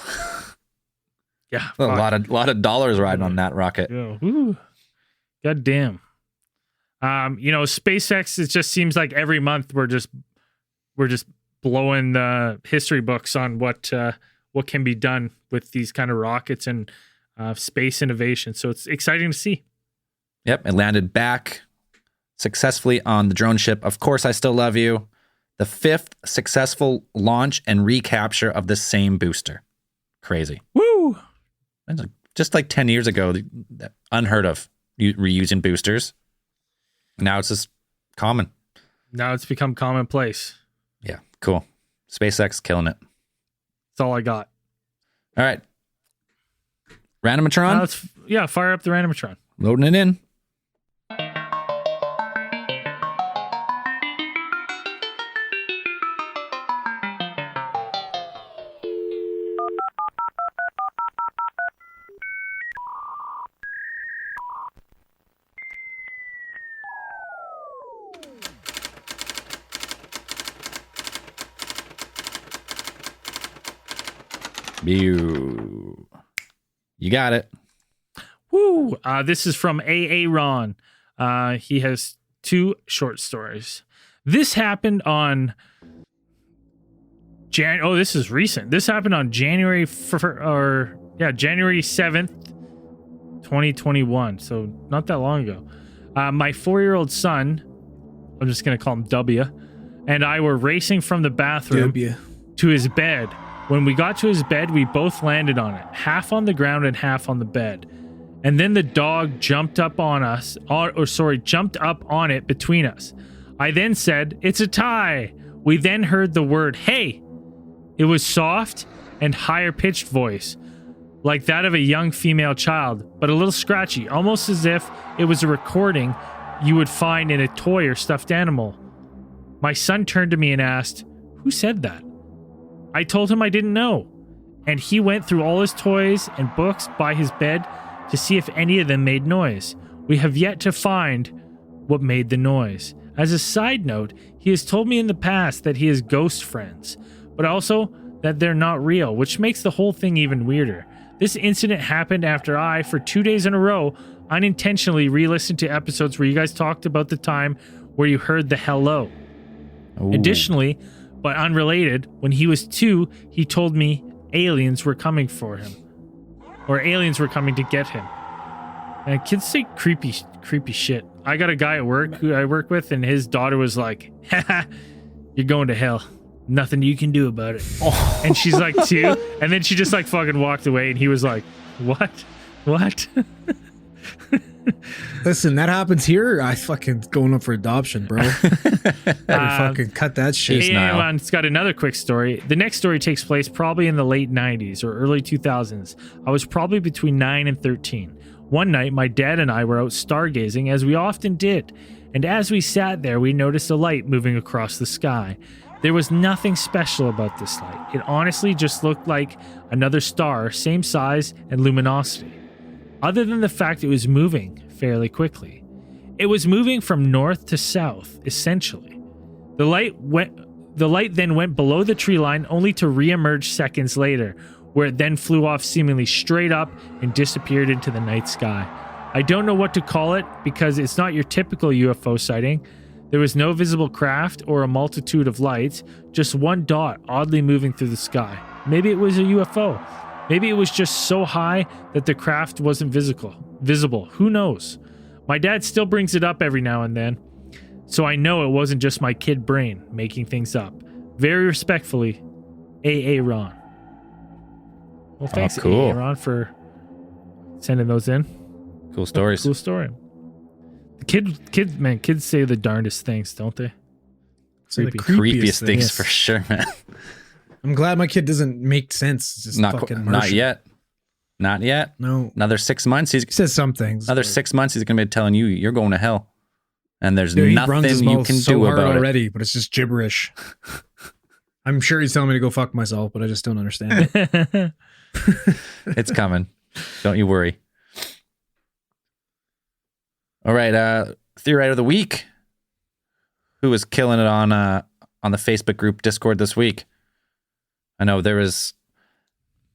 Yeah. A lot of dollars riding on that rocket. Yeah. Woo. God damn. SpaceX, it just seems like every month we're just blowing the history books on what can be done with these kind of rockets and space innovation. So it's exciting to see. Yep, it landed back successfully on the drone ship. Of course, I Still Love You. The 5th successful launch and recapture of the same booster. Crazy. Woo! Just like 10 years ago, unheard of, reusing boosters. Now it's just common. Now it's become commonplace. Yeah, cool. SpaceX killing it. That's all I got. All right. Randomatron? Fire up the Randomatron. Loading it in. You got it. Woo! This is from A.A. Ron. He has 2 short stories. This happened on this is recent. This happened on January 7th, 2021. So not that long ago. My 4-year-old son, I'm just going to call him W, and I were racing from the bathroom to his bed. When we got to his bed, we both landed on it, half on the ground and half on the bed. And then the dog jumped up on us, jumped up on it between us. I then said, "It's a tie." We then heard the word, "Hey." It was soft and higher pitched voice, like that of a young female child, but a little scratchy, almost as if it was a recording you would find in a toy or stuffed animal. My son turned to me and asked, "Who said that?" I told him I didn't know, and he went through all his toys and books by his bed to see if any of them made noise. We have yet to find what made the noise. As a side note, he has told me in the past that he has ghost friends, but also that they're not real, which makes the whole thing even weirder. This incident happened after I, for 2 days in a row, unintentionally re-listened to episodes where you guys talked about the time where you heard the hello. Ooh. Additionally, but unrelated, when he was 2, he told me aliens were coming for him. Or aliens were coming to get him. And kids say creepy shit. I got a guy at work who I work with, and his daughter was like, "Haha, you're going to hell. Nothing you can do about it." Oh. And she's like 2, and then she just like fucking walked away, and he was like, What? Listen, that happens here. I fucking going up for adoption, bro. Fucking cut that shit. Hey, it's got another quick story. The next story takes place probably in the late 90s or early 2000s. I was probably between 9 and 13. One night, my dad and I were out stargazing, as we often did. And as we sat there, we noticed a light moving across the sky. There was nothing special about this light. It honestly just looked like another star, same size and luminosity. Other than the fact it was moving fairly quickly. It was moving from north to south, essentially. The light then went below the tree line, only to re-emerge seconds later, where it then flew off seemingly straight up and disappeared into the night sky. I don't know what to call it because it's not your typical UFO sighting. There was no visible craft or a multitude of lights, just one dot oddly moving through the sky. Maybe it was a UFO. Maybe it was just so high that the craft wasn't visible. Who knows? My dad still brings it up every now and then, so I know it wasn't just my kid brain making things up. Very respectfully, AA Ron. Well, thanks, cool. AA Ron, for sending those in. Cool stories. Cool story. Kids say the darndest things, don't they? The Creepiest things yes. for sure, man. I'm glad my kid doesn't make sense. It's just Not yet. No. Another 6 months. He says some things. Another 6 months. He's going to be telling you you're going to hell, and there's Dude, nothing you can do about already, it. But it's just gibberish. I'm sure he's telling me to go fuck myself, but I just don't understand it. It's coming. Don't you worry. All right, Theory of the Week. Who was killing it on the Facebook group Discord this week? I know there was.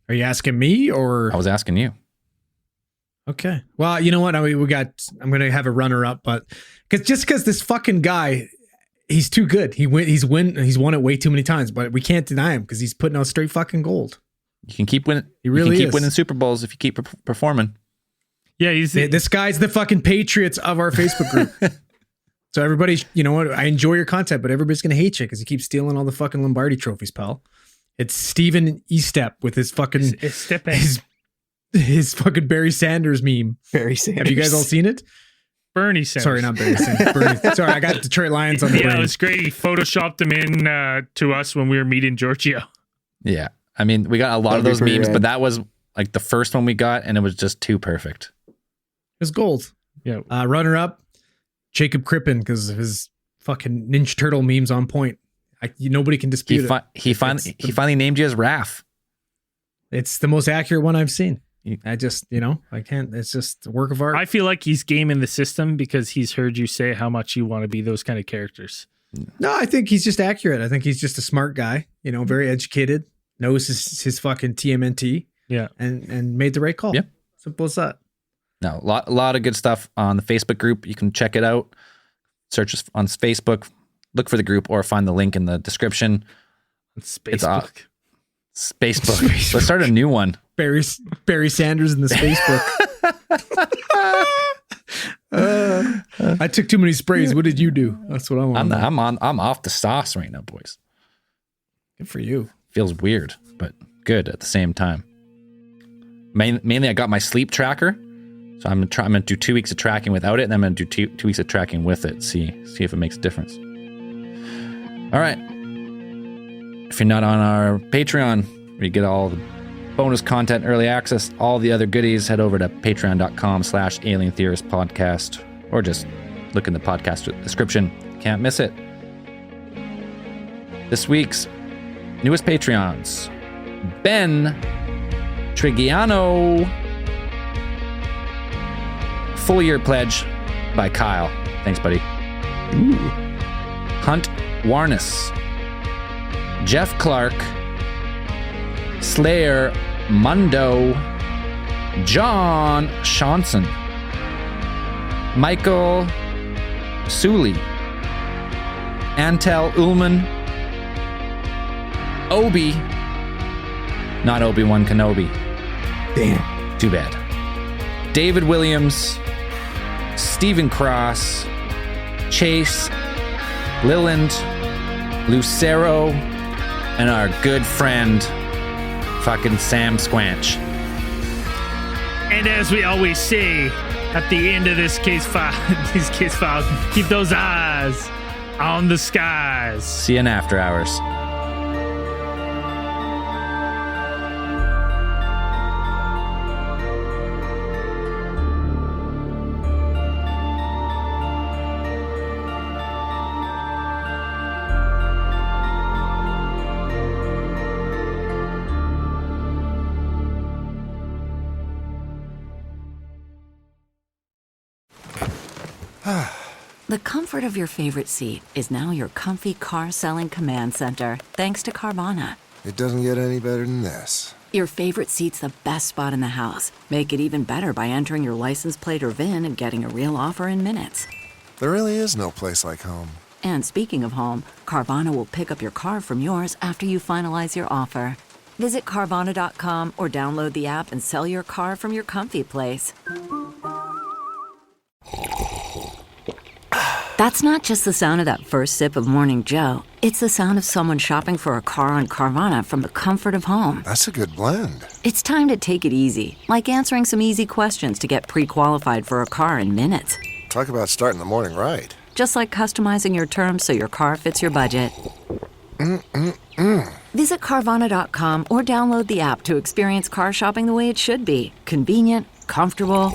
Are you asking me or? I was asking you. Okay. Well, you know what? I'm going to have a runner up, but because this fucking guy, he's too good. He's won it way too many times, but we can't deny him because he's putting out straight fucking gold. You can keep winning. He really you can keep is. winning Super Bowls if you keep performing. Yeah, this guy's the fucking Patriots of our Facebook group. So everybody, you know what? I enjoy your content, but everybody's gonna hate you because you keep stealing all the fucking Lombardi trophies, pal. It's Steven Estep with his fucking his fucking Barry Sanders meme. Barry Sanders. Have you guys all seen it? Bernie Sanders. Sorry, not Barry Sanders. Sorry, I got Detroit Lions on the brain. Yeah, it was great. He photoshopped them in to us when we were meeting Giorgio. Yeah, I mean, we got a lot That'd of be those pretty memes, rad. but that was like the first one we got, and it was just too perfect. It was gold. Yeah. Runner up, Jacob Crippen, because of his fucking Ninja Turtle memes on point. Nobody can dispute it. He finally named you as Raph. It's the most accurate one I've seen. I just, I can't. It's just a work of art. I feel like he's gaming the system because he's heard you say how much you want to be those kind of characters. No, I think he's just accurate. I think he's just a smart guy, very educated, knows his fucking TMNT. Yeah. And made the right call. Yeah. Simple as that. No, a lot of good stuff on the Facebook group. You can check it out. Search us on Facebook. Look for the group or find the link in the description. Facebook. Spacebook. Let's start a new one. Barry Sanders in the Spacebook. I took too many sprays. What did you do? That's what I want. I'm off the sauce right now, boys. Good for you. Feels weird, but good at the same time. Mainly, I got my sleep tracker. So I'm gonna do 2 weeks of tracking without it, and then I'm gonna do two weeks of tracking with it. See if it makes a difference. All right. If you're not on our Patreon, where you get all the bonus content, early access, all the other goodies, head over to patreon.com/Alien Theorist Podcast, or just look in the podcast description. Can't miss it. This week's newest Patreons: Ben Trigiano. Full year pledge by Kyle. Thanks, buddy. Ooh. Hunt Warness. Jeff Clark. Slayer Mundo. John Shanson. Michael Sully. Antel Ullman. Obi. Not Obi-Wan Kenobi. Damn. Too bad. David Williams. Stephen Cross, Chase, Lilland, Lucero, and our good friend, fucking Sam Squanch. And as we always say, At the end of this case file, these case files, keep those eyes on the skies. See you in after hours. The comfort of your favorite seat is now your comfy car selling command center, thanks to Carvana. It doesn't get any better than this. Your favorite seat's the best spot in the house. Make it even better by entering your license plate or VIN and getting a real offer in minutes. There really is no place like home. And speaking of home, Carvana will pick up your car from yours after you finalize your offer. Visit Carvana.com or download the app and sell your car from your comfy place. That's not just the sound of that first sip of Morning Joe. It's the sound of someone shopping for a car on Carvana from the comfort of home. That's a good blend. It's time to take it easy, like answering some easy questions to get pre-qualified for a car in minutes. Talk about starting the morning right. Just like customizing your terms so your car fits your budget. Visit Carvana.com or download the app to experience car shopping the way it should be. Convenient, comfortable.